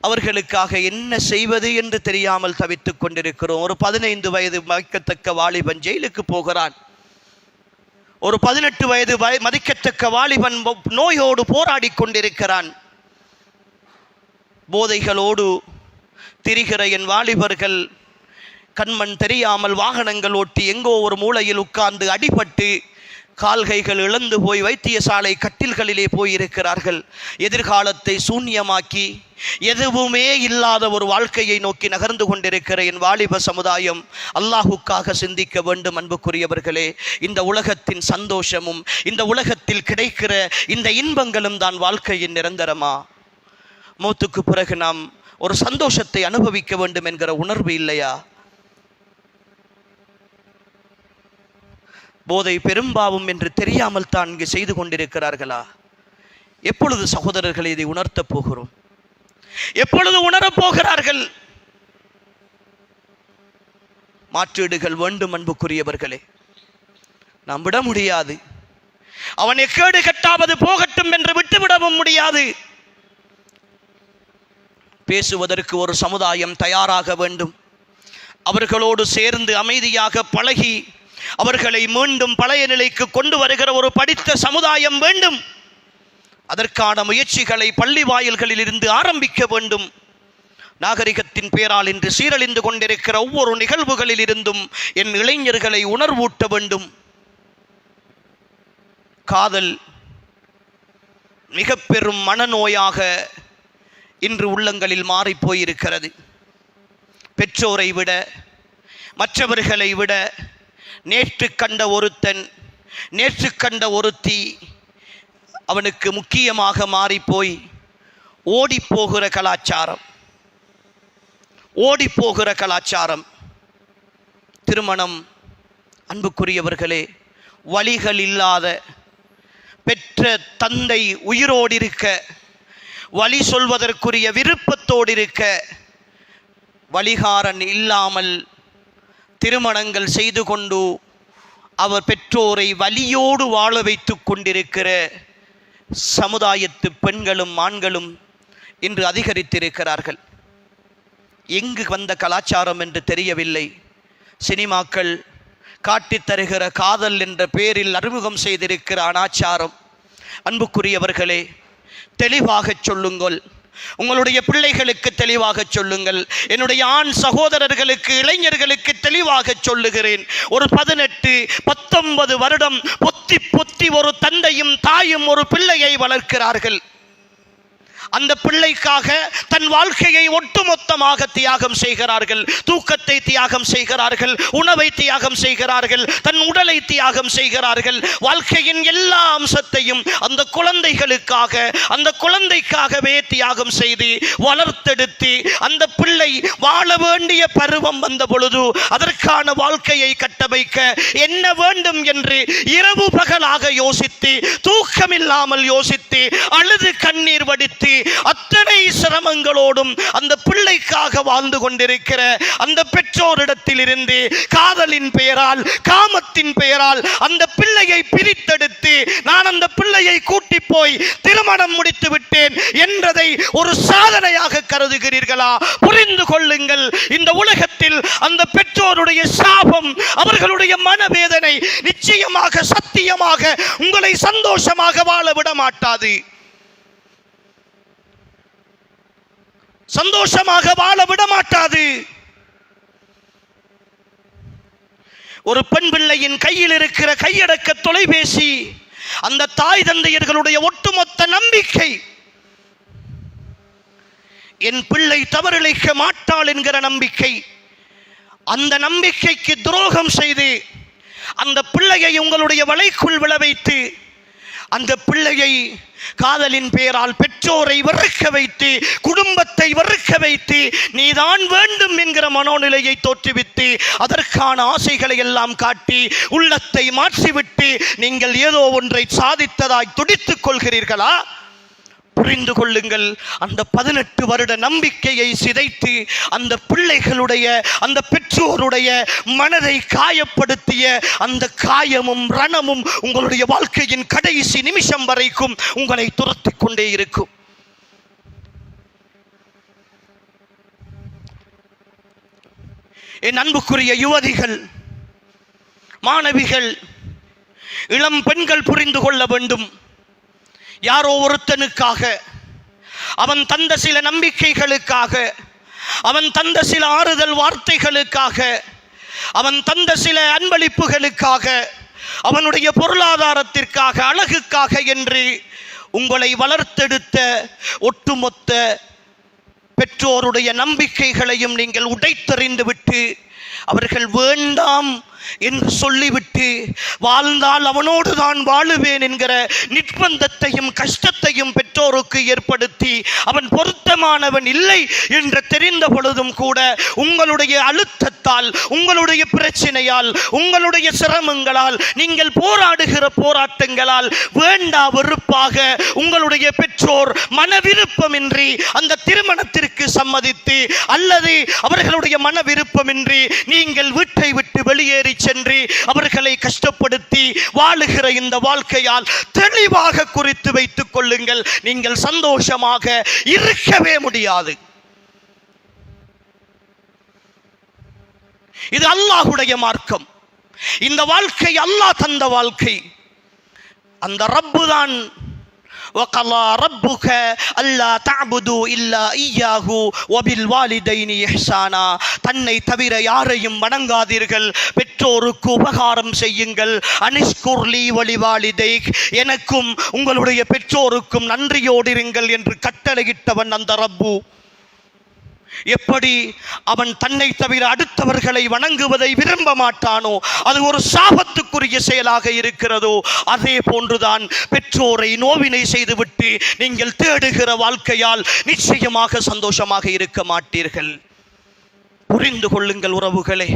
அவர்களுக்காக என்ன செய்வது என்று தெரியாமல் தவித்துக் கொண்டிருக்கிறோம். ஒரு 15 வயது மதிக்கத்தக்க வாலிபன் ஜெயிலுக்கு போகிறான். ஒரு 18 வயது மதிக்கத்தக்க வாலிபன் நோயோடு போராடி கொண்டிருக்கிறான். போதைகளோடு திரிகிற என் வாலிபர்கள் கண்மண் தெரியாமல் வாகனங்கள் ஓட்டி எங்கோ ஒரு மூலையில் உட்கார்ந்து அடிபட்டு கால்கைகள் இழந்து போய் வைத்தியசாலை கட்டில்களிலே போயிருக்கிறார்கள். எதிர்காலத்தை சூன்யமாக்கி எதுவுமே இல்லாத ஒரு வாழ்க்கையை நோக்கி நகர்ந்து கொண்டிருக்கிற என் வாலிப சமுதாயம், அல்லாஹுக்காக சிந்திக்க வேண்டும். அன்புக்குரியவர்களே, இந்த உலகத்தின் சந்தோஷமும் இந்த உலகத்தில் கிடைக்கிற இந்த இன்பங்களும் தான் வாழ்க்கையின் நிரந்தரமா? மௌத்துக்கு பிறகு நாம் ஒரு சந்தோஷத்தை அனுபவிக்க வேண்டும் என்கிற உணர்வு இல்லையா? போதை பெரும்பாவம் என்று தெரியாமல் தான் இங்கு செய்து கொண்டிருக்கிறார்களா? எப்பொழுது சகோதரர்களை இதை உணர்த்தப் போகிறோம்? எப்பொழுது உணரப் போகிறார்கள்? மாற்றீடுகள் வேண்டும் அன்புக்குரியவர்களே, நாம் விட முடியாது. அவன் எக்கேடு கட்டாவது போகட்டும் என்று விட்டுவிடவும் முடியாது. பேசுவதற்கு ஒரு சமுதாயம் தயாராக வேண்டும். அவர்களோடு சேர்ந்து அமைதியாக பழகி அவர்களை மீண்டும் பழைய நிலைக்கு கொண்டு வருகிற ஒரு படித்த சமுதாயம் வேண்டும். அதற்கான முயற்சிகளை பள்ளி வாயில்களில் இருந்து ஆரம்பிக்க வேண்டும். நாகரிகத்தின் பேரால் இன்று சீரழிந்து கொண்டிருக்கிற ஒவ்வொரு நிகழ்வுகளில் இருந்தும் என் இளைஞர்களை உணர்வூட்ட வேண்டும். காதல் மிக பெரும் மனநோயாக இன்று உள்ளங்களில் மாறிப்போயிருக்கிறது. பெற்றோரை விட, மற்றவர்களை விட, நேற்று கண்ட ஒருத்தன், நேற்று கண்ட ஒருத்தி அவனுக்கு முக்கியமாக மாறிப்போய் ஓடிப்போகிற கலாச்சாரம், ஓடிப்போகிற கலாச்சாரம். திருமணம் அன்புக்குரியவர்களே, வழிகள் இல்லாத, பெற்ற தந்தை உயிரோடு இருக்க, வழி சொல்வதற்குரிய விருப்பத்தோடு இருக்க, வழிகாரன் இல்லாமல் திருமணங்கள் செய்து கொண்டு அவர் பெற்றோரை வலியோடு வாழ வைத்து கொண்டிருக்கிற சமுதாயத்து பெண்களும் ஆண்களும் இன்று அதிகரித்திருக்கிறார்கள். எங்கு வந்த கலாச்சாரம் என்று தெரியவில்லை. சினிமாக்கள் காட்டித் தருகிற காதல் என்ற பெயரில் அறிமுகம் செய்திருக்கிற அனாச்சாரம். அன்புக்குரியவர்களே, தெளிவாக சொல்லுங்கள். உங்களுடைய பிள்ளைகளுக்கு தெளிவாக சொல்லுங்கள். என்னுடைய ஆண் சகோதரர்களுக்கு, இளைஞர்களுக்கு தெளிவாக சொல்லுகிறேன். ஒரு 18-19 வருடம் பொத்தி பொத்தி ஒரு தந்தையும் தாயும் ஒரு பிள்ளையை வளர்க்கிறார்கள். அந்த பிள்ளைக்காக தன் வாழ்க்கையை ஒட்டுமொத்தமாக தியாகம் செய்கிறார்கள். தூக்கத்தை தியாகம் செய்கிறார்கள், உணவை தியாகம் செய்கிறார்கள், தன் உடலை தியாகம் செய்கிறார்கள். வாழ்க்கையின் எல்லா அம்சத்தையும் அந்த குழந்தைகளுக்காக, அந்த குழந்தைக்காகவே தியாகம் செய்து வளர்த்தெடுத்து அந்த பிள்ளை வாழ வேண்டிய பருவம் வந்த பொழுது அதற்கான வாழ்க்கையை கட்டமைக்க என்ன வேண்டும் என்று இரவு பகலாக யோசித்து, தூக்கமில்லாமல் யோசித்து, அழுது கண்ணீர் வடித்து, அத்தனை சிரமங்களோடும் அந்த பிள்ளைக்காக வாழ்ந்து கொண்டிருக்கிற அந்த பெற்றோரிடத்தில் இருந்து காதலின் பெயரால், காமத்தின் பெயரால் அந்த பிள்ளையை பிரித்தெடுத்து நான் அந்த பிள்ளையை கூட்டி போய் திருமணம் முடித்து விட்டேன் என்றதை ஒரு சாதனையாக கருதுகிறீர்களா? புரிந்து கொள்ளுங்கள், இந்த உலகத்தில் அந்த பெற்றோருடைய சாபம், அவர்களுடைய மனவேதனை நிச்சயமாக, சத்தியமாக உங்களை சந்தோஷமாக வாழ விட மாட்டாது. சந்தோஷமாக வாழ விட மாட்டாது. ஒரு பெண் பிள்ளையின் கையில் இருக்கிற கையடக்க தொலைபேசி அந்த தாய் தந்தையர்களுடைய ஒட்டுமொத்த நம்பிக்கை. என் பிள்ளை தவறிழைக்க மாட்டாள் என்கிற நம்பிக்கை. அந்த நம்பிக்கைக்கு துரோகம் செய்து அந்த பிள்ளையை உங்களுடைய வலைக்குள் விழ வைத்து அந்த பிள்ளையை காதலின் பெயரால் பெற்றோரை வெறுக்க வைத்து, குடும்பத்தை வெறுக்க வைத்து, நீதான் வேண்டும் என்கிற மனோநிலையை தோற்றுவித்து அதற்கான ஆசைகளை எல்லாம் காட்டி உள்ளத்தை மாற்றிவிட்டு நீங்கள் ஏதோ ஒன்றை சாதித்ததாய் துடித்துக் கொள்கிறீர்களா? புரிந்து கொள்ளுங்கள், அந்த 18 வருட நம்பிக்கையை சிதைத்து அந்த பிள்ளைகளுடைய, அந்த பெற்றோருடைய மனதை காயப்படுத்திய அந்த காயமும் ரணமும் உங்களுடைய வாழ்க்கையின் கடைசி நிமிஷம் வரைக்கும் உங்களை துரத்திக் கொண்டே இருக்கும். என் அன்புக்குரிய யுவதிகள், மாணவிகள், இளம் பெண்கள் புரிந்து கொள்ள வேண்டும். யாரோ ஒருத்தனுக்காக, அவன் தந்த சில நம்பிக்கைகளுக்காக, அவன் தந்த சில ஆறுதல் வார்த்தைகளுக்காக, அவன் தந்த சில அன்பளிப்புகளுக்காக, அவனுடைய பொருளாதாரத்திற்காக, அழகுக்காக என்று உங்களை வளர்த்தெடுத்த ஒட்டுமொத்த பெற்றோருடைய நம்பிக்கைகளையும் நீங்கள் உடைத்தெறிந்து விட்டு அவர்கள் வேண்டாம் என்று சொல்லிவிட்டு வாழ்ந்தால் அவனோடு தான் வாழுவேன் என்கிற நிர்பந்தத்தையும் கஷ்டத்தையும் பெற்றோருக்கு ஏற்படுத்தி அவன் பொருத்தமானவன் இல்லை என்று தெரிந்த பொழுதும் கூட உங்களுடைய அழுத்தத்தால், உங்களுடைய பிரச்சனையால், உங்களுடைய சிரமங்களால், நீங்கள் போராடுகிற போராட்டங்களால் வேண்டா வெறுப்பாக உங்களுடைய பெற்றோர் மனவிருப்பமின்றி அந்த திருமணத்திற்கு சம்மதித்து, அல்லது அவர்களுடைய மனவிருப்பமின்றி நீங்கள் வீட்டை விட்டு வெளியேறி சென்று அவர்களை கஷ்டப்படுத்தி வாழுகிற இந்த வாழ்க்கையால் தெளிவாக குறித்து வைத்துக் கொள்ளுங்கள், நீங்கள் சந்தோஷமாக இருக்கவே முடியாது. இது அல்லாஹ்வுடைய மார்க்கம். இந்த வாழ்க்கை அல்லாஹ் தந்த வாழ்க்கை. அந்த ரப்பு தான் وَقَضَى رَبُّكَ أَلَّا تَعْبُدُوا إِلَّا إِيَّاهُ وَبِالْوَالِدَيْنِ إِحْسَانًا. தன்னை தவிர யாரையும் வணங்காதீர்கள், பெற்றோருக்கு உபகாரம் செய்யுங்கள். அனிஷ்குர் லீ வலிவாலிதைக், எனக்கும் உங்களுடைய பெற்றோருக்கும் நன்றியோடு இருங்கள் என்று கட்டளையிட்டவன் அந்த ரப்பு. எப்படி அவன் தன்னை தவிர அடுத்தவர்களை வணங்குவதை விரும்ப மாட்டானோ, அது ஒரு சாபத்துக்குரிய செயலாக இருக்கிறதோ, அதே போன்றுதான் பெற்றோரை நோவினை செய்துவிட்டு நீங்கள் தேடுகிற வாழ்க்கையால் நிச்சயமாக சந்தோஷமாக இருக்க மாட்டீர்கள். புரிந்து கொள்ளுங்கள் உறவுகளே,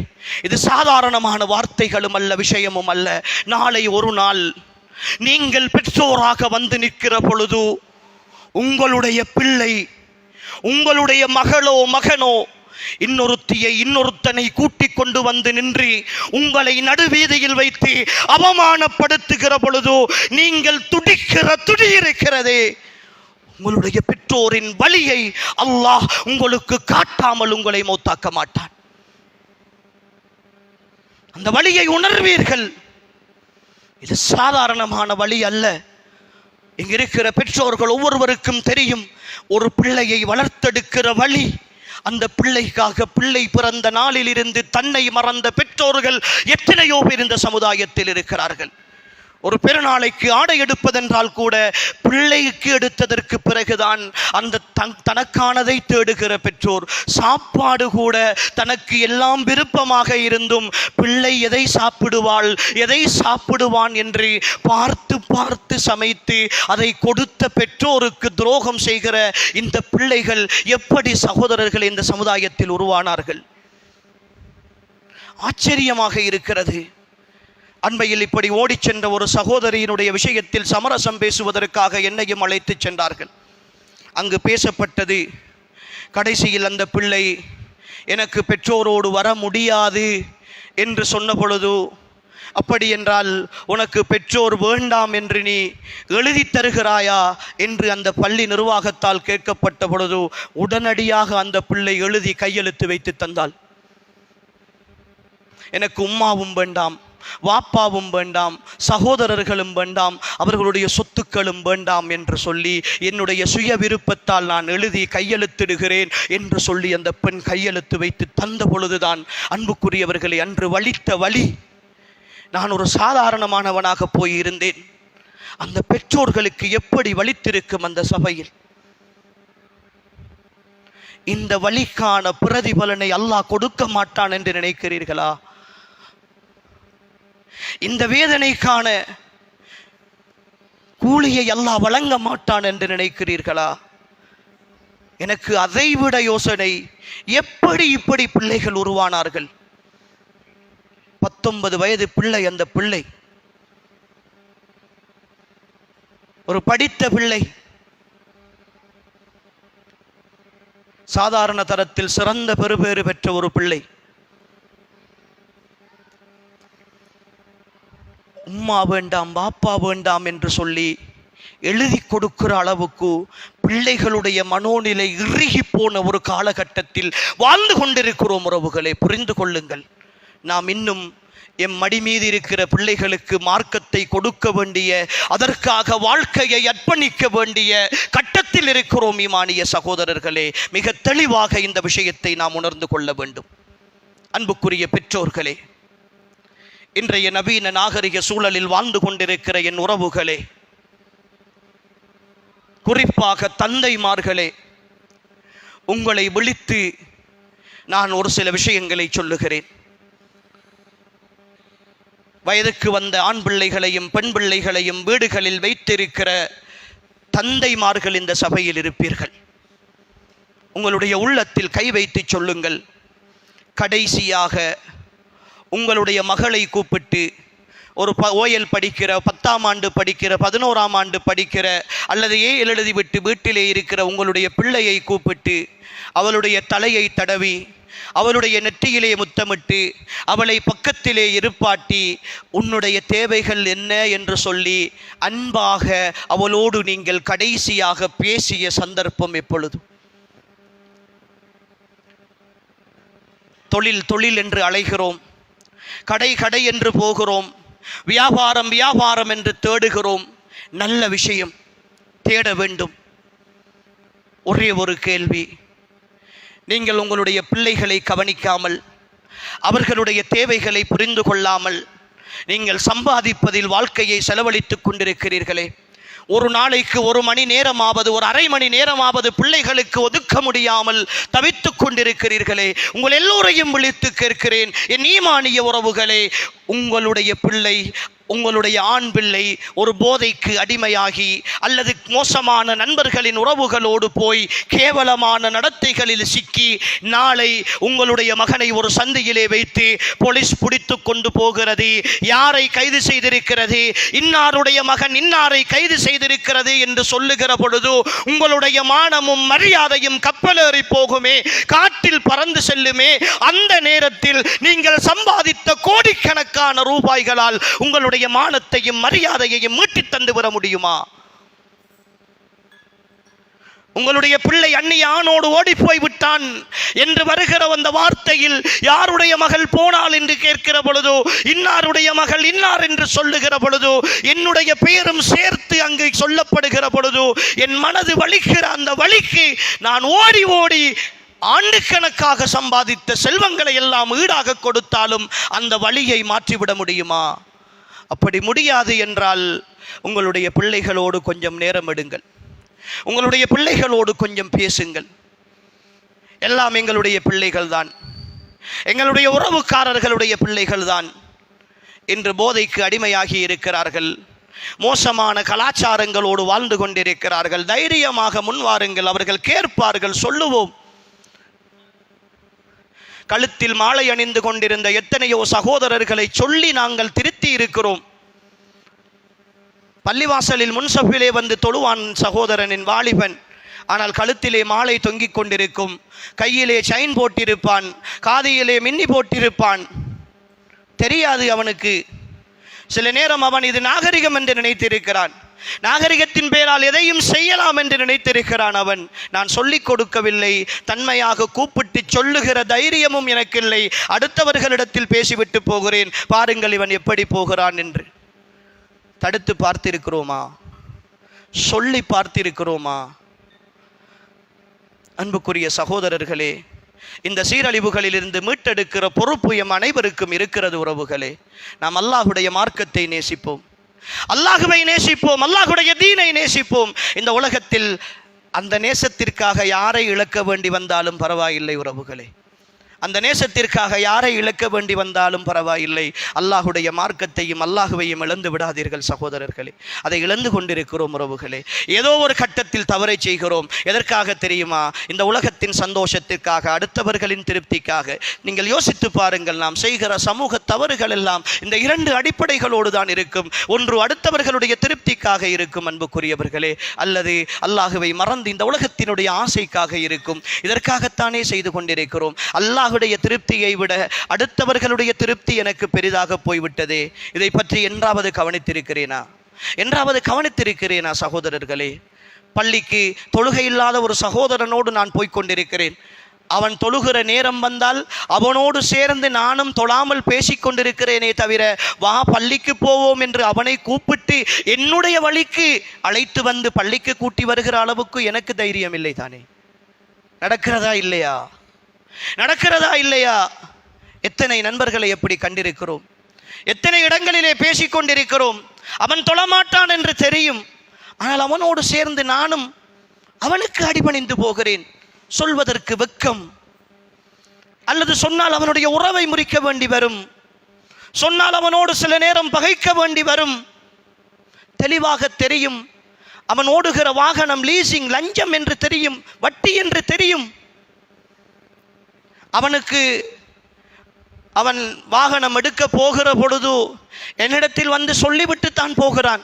இது சாதாரணமான வார்த்தைகளும் அல்ல, விஷயமும் அல்ல. நாளை ஒரு நாள் நீங்கள் பெற்றோராக வந்து நிற்கிற பொழுது உங்களுடைய பிள்ளை, உங்களுடைய மகளோ மகனோ இன்னொருத்தனை கூட்டிக் கொண்டு வந்து நின்று உங்களை நடுவீதியில் வைத்து அவமானப்படுத்துகிற பொழுதோ நீங்கள் துடிக்கிற துடி இருக்கிறதே, உங்களுடைய பெற்றோரின் வலியை அல்லாஹ் உங்களுக்கு காட்டாமல் உங்களை மௌத்தாக்க மாட்டான். அந்த வலியை உணர்வீர்கள். இது சாதாரணமான வலி அல்ல. இங்க இருக்கிற பெற்றோர்கள் ஒவ்வொருவருக்கும் தெரியும் ஒரு பிள்ளையை வளர்த்தெடுக்கிற வழி. அந்த பிள்ளைக்காக, பிள்ளை பிறந்த நாளில் இருந்து தன்னை மறந்த பெற்றோர்கள் எத்தனையோ பேர் இந்த சமுதாயத்தில் இருக்கிறார்கள். ஒரு பெருநாளைக்கு ஆடை எடுப்பதென்றால் கூட பிள்ளைக்கு எடுத்ததற்கு பிறகுதான் அந்த தனக்கானதை தேடுகிற பெற்றோர். சாப்பாடு கூட தனக்கு எல்லாம் விருப்பமாக இருந்தும் பிள்ளை எதை சாப்பிடுவாள், எதை சாப்பிடுவான் என்று பார்த்து பார்த்து சமைத்து அதை கொடுத்த பெற்றோருக்கு துரோகம் செய்கிற இந்த பிள்ளைகள் எப்படி சகோதரர்கள் இந்த சமுதாயத்தில் உருவானார்கள்? ஆச்சரியமாக இருக்கிறது. அண்மையில் இப்படி ஓடி சென்ற ஒரு சகோதரியினுடைய விஷயத்தில் சமரசம் பேசுவதற்காக என்னையும் அழைத்து சென்றார்கள். அங்கு பேசப்பட்டது, கடைசியில் அந்த பிள்ளை எனக்கு பெற்றோரோடு வர முடியாது என்று சொன்ன பொழுது, அப்படி என்றால் உனக்கு பெற்றோர் வேண்டாம் என்று நீ எழுதி தருகிறாயா என்று அந்த பள்ளி நிர்வாகத்தால் கேட்கப்பட்ட பொழுது உடனடியாக அந்த பிள்ளை எழுதி கையெழுத்து வைத்து தந்தாள். எனக்கு உம்மாவும் வேண்டாம், வாப்பாவும் வேண்டாம், சகோதரர்களும் வேண்டாம், அவர்களுடைய சொத்துக்களும் வேண்டாம் என்று சொல்லி என்னுடைய சுய விருப்பத்தால் நான் எழுதி கையெழுத்திடுகிறேன் என்று சொல்லி அந்த பெண் கையெழுத்து வைத்து தந்த பொழுதுதான் அன்புக்குரியவர்களை அன்று வலித்த வலி. நான் ஒரு சாதாரணமானவனாக போயிருந்தேன். அந்த பெற்றோர்களுக்கு எப்படி வலித்திருக்கும் அந்த சபையில். இந்த வலிக்கான பிரதிபலனை அல்லாஹ் கொடுக்க மாட்டான் என்று நினைக்கிறீர்களா? இந்த வேதனைக்கான கூலியை அல்லாஹ் வழங்க மாட்டான் என்று நினைக்கிறீர்களா? எனக்கு அதைவிட யோசனை, எப்படி இப்படி பிள்ளைகள் உருவானார்கள்? 19 வயது பிள்ளை. அந்த பிள்ளை ஒரு படித்த பிள்ளை, சாதாரண தரத்தில் சிறந்த பெறுபேறு பெற்ற ஒரு பிள்ளை. உம்மா வேண்டாம், பாப்பா வேண்டாம் என்று சொல்லி எழுதி கொடுக்கிற அளவுக்கு பிள்ளைகளுடைய மனோநிலை இறுகி போன ஒரு காலகட்டத்தில் வாழ்ந்து கொண்டிருக்கிறோம். உறவுகளை புரிந்து கொள்ளுங்கள். நாம் இன்னும் எம் மடி மீது இருக்கிற பிள்ளைகளுக்கு மார்க்கத்தை கொடுக்க வேண்டிய, அதற்காக வாழ்க்கையை அர்ப்பணிக்க வேண்டிய கட்டத்தில் இருக்கிறோம். ஈமானிய சகோதரர்களே, மிக தெளிவாக இந்த விஷயத்தை நாம் உணர்ந்து கொள்ள வேண்டும். அன்புக்குரிய பெற்றோர்களே, இன்றைய நவீன நாகரிக சூழலில் வாழ்ந்து கொண்டிருக்கிற என் உறவுகளே, குறிப்பாக தந்தைமார்களே, உங்களை விழித்து நான் ஒரு சில விஷயங்களை சொல்லுகிறேன். வயதுக்கு வந்த ஆண் பிள்ளைகளையும் பெண் பிள்ளைகளையும் வீடுகளில் வைத்திருக்கிற தந்தைமார்கள் இந்த சபையில் இருப்பீர்கள். உங்களுடைய உள்ளத்தில் கை வைத்து சொல்லுங்கள், கடைசியாக உங்களுடைய மகளை கூப்பிட்டு ஒரு ஓயல் படிக்கிற 10ஆம் ஆண்டு படிக்கிற 11ஆம் ஆண்டு படிக்கிற அல்லது ஏஎல் எழுதிவிட்டு வீட்டிலே இருக்கிற உங்களுடைய பிள்ளையை கூப்பிட்டு அவளுடைய தலையை தடவி அவளுடைய நெற்றியிலே முத்தமிட்டு அவளை பக்கத்திலே இருப்பாட்டி உன்னுடைய தேவைகள் என்ன என்று சொல்லி அன்பாக அவளோடு நீங்கள் கடைசியாக பேசிய சந்தர்ப்பம் எப்பொழுது? தொழில் தொழில் என்று அலைகிறோம், கடை கடை என்று போகிறோம், வியாபாரம் வியாபாரம் என்று தேடுகிறோம். நல்ல விஷயம், தேட வேண்டும். ஒரே ஒரு கேள்வி, நீங்கள் உங்களுடைய பிள்ளைகளை கவனிக்காமல் அவர்களுடைய தேவைகளை புரிந்து கொள்ளாமல் நீங்கள் சம்பாதிப்பதில் வாழ்க்கையை செலவழித்துக் கொண்டிருக்கிறீர்களே, ஒரு நாளைக்கு 1 மணி நேரமாவது ஒரு அரை மணி நேரமாவது பிள்ளைகளுக்கு ஒதுக்க முடியாமல் தவித்துக் கொண்டிருக்கிறீர்களே, உங்கள் எல்லோரையும் விழித்து கேட்கிறேன் என் ஈமானிய உறவுகளே, உங்களுடைய பிள்ளை உங்களுடைய ஆண் பிள்ளை ஒரு போதைக்கு அடிமையாகி அல்லது மோசமான நண்பர்களின் உறவுகளோடு போய் கேவலமான நடத்தைகளில் சிக்கி நாளை உங்களுடைய மகனை ஒரு சந்தையிலே வைத்து போலீஸ் பிடித்து கொண்டு போகிறது, யாரை கைது செய்திருக்கிறது, இன்னாருடைய மகன் இன்னாரை கைது செய்திருக்கிறது என்று சொல்லுகிற பொழுது உங்களுடைய மானமும் மரியாதையும் கப்பலேறி போகுமே, காற்றில் பறந்து செல்லுமே. அந்த நேரத்தில் நீங்கள் சம்பாதித்த கோடிக்கணக்கான ரூபாய்களால் உங்களுடைய மானத்தையும் மரியாதையையும் மீட்டி தந்து வர முடியுமா? உங்களுடைய பிள்ளை அந்நிய ஆணோடு ஓடி போய் விட்டான் என்று வருகிற அந்த வார்த்தையில் யாருடைய மகள் போனாள் என்று கேட்கிற பொழுது இன்னாருடைய மகள் இன்னார் என்று சொல்லுகிற பொழுது என்னுடைய பெயரும் சேர்த்து அங்கு சொல்லப்படுகிற பொழுது என் மனது வலிக்கிற அந்த வலிக்கு நான் ஓடி ஓடி ஆண்டுக்கணக்காக சம்பாதித்த செல்வங்களை எல்லாம் ஈடாக கொடுத்தாலும் அந்த வலியை மாற்றிவிட முடியுமா? அப்படி முடியாது என்றால் உங்களுடைய பிள்ளைகளோடு கொஞ்சம் நேரம் எடுங்கள், உங்களுடைய பிள்ளைகளோடு கொஞ்சம் பேசுங்கள். எல்லாம் எங்களுடைய பிள்ளைகள் தான், எங்களுடைய உறவுக்காரர்களுடைய பிள்ளைகள் தான் இன்று போதைக்கு அடிமையாகி இருக்கிறார்கள், மோசமான கலாச்சாரங்களோடு வாழ்ந்து கொண்டிருக்கிறார்கள். தைரியமாக முன்வாருங்கள், அவர்கள் கேட்பார்கள், சொல்லுவோம். கழுத்தில் மாலை அணிந்து கொண்டிருந்த எத்தனையோ சகோதரர்களை சொல்லி நாங்கள் திருத்தி இருக்கிறோம். பள்ளிவாசலில் முன்சபிலே வந்து தொழுவான் சகோதரனின் வாலிபன், ஆனால் கழுத்திலே மாலை தொங்கிக் கொண்டிருக்கும், கையிலே செயின் போட்டிருப்பான், காதியிலே மின்னி போட்டிருப்பான். தெரியாது அவனுக்கு. சில நேரம் அவன் இது நாகரிகம் என்று நினைத்திருக்கிறான், நாகரிகத்தின் பேரால் எதையும் செய்யலாம் என்று நினைத்திருக்கிறான். அவன் நான் சொல்லிக் கொடுக்கவில்லை, தன்மையாக கூப்பிட்டு சொல்லுகிற தைரியமும் எனக்கு இல்லை. அடுத்தவர்களிடத்தில் பேசிவிட்டு போகிறேன், பாருங்கள் இவன் எப்படி போகிறான் என்று. தடுத்து பார்த்திருக்கிறோமா? சொல்லி பார்த்திருக்கிறோமா? அன்புக்குரிய சகோதரர்களே, இந்த சீரழிவுகளிலிருந்து மீட்டெடுக்கிற பொறுப்பு எம் அனைவருக்கும் இருக்கிறது. உறவுகளே, நாம் அல்லாஹுடைய மார்க்கத்தை நேசிப்போம், அல்லாஹுவை நேசிப்போம், அல்லாஹுடைய தீனை நேசிப்போம். இந்த உலகத்தில் அந்த நேசத்திற்காக யாரை இழக்க வேண்டி வந்தாலும் பரவாயில்லை உறவுகளே, அந்த நேசத்திற்காக யாரை இழக்க வேண்டி வந்தாலும் பரவாயில்லை. அல்லாஹுடைய மார்க்கத்தையும் அல்லாஹுவையும் இழந்து விடாதீர்கள் சகோதரர்களே. அதை இழந்து கொண்டிருக்கிறோம் உறவுகளே. ஏதோ ஒரு கட்டத்தில் தவறை செய்கிறோம். எதற்காக தெரியுமா? இந்த உலகத்தின் சந்தோஷத்திற்காக, அடுத்தவர்களின் திருப்திக்காக. நீங்கள் யோசித்து பாருங்கள், நாம் செய்கிற சமூக தவறுகள் எல்லாம் இந்த 2 அடிப்படைகளோடு தான் இருக்கும். ஒன்று அடுத்தவர்களுடைய திருப்திக்காக இருக்கும் அன்புக்குரியவர்களே, அல்லது அல்லாஹுவை மறந்து இந்த உலகத்தினுடைய ஆசைக்காக இருக்கும். இதற்காகத்தானே செய்து கொண்டிருக்கிறோம். அல்லாஹுடைய திருப்தியை விட அடுத்தவர்களுடைய திருப்தி எனக்கு பெரிதாக போய்விட்டதே. இதை பற்றி என்றாவது கவனித்திருக்கிறேனா சகோதரர்களே? பள்ளிக்கு தொழுகை இல்லாத ஒரு சகோதரனோடு நான் போய்கொண்டிருக்கிறேன். அவன் தொழுகிற நேரம் வந்தால் அவனோடு சேர்ந்து நானும் தொழாமல் பேசிக்கொண்டிருக்கிறேனே தவிர, வா பள்ளிக்கு போவோம் என்று அவனை கூப்பிட்டு என்னுடைய வழிக்கு அழைத்து வந்து பள்ளிக்கு கூட்டி வருகிற அளவுக்கு எனக்கு தைரியம் இல்லை தானே? நடக்கிறதா இல்லையா? எத்தனை நண்பர்களை எப்படி கண்டிருக்கிறோம்? எத்தனை இடங்களிலே பேசிக்கொண்டிருக்கிறோம். அவன் தொழமாட்டான் என்று தெரியும், ஆனால் அவனோடு சேர்ந்து நானும் அவனுக்கு அடிபணிந்து போகிறேன். சொல்வதற்கு வெட்கம், அல்லது சொன்னால் அவனுடைய உறவை முறிக்க வேண்டி வரும், சொன்னால் அவனோடு சில நேரம் பகைக்க வேண்டி வரும். தெளிவாக தெரியும், அவன் ஓடுகிற வாகனம் லீசிங், லஞ்சம் என்று தெரியும், வட்டி என்று தெரியும். அவன் வாகனம் எடுக்க போகிற பொழுது என்னிடத்தில் வந்து சொல்லிவிட்டு தான் போகிறான்.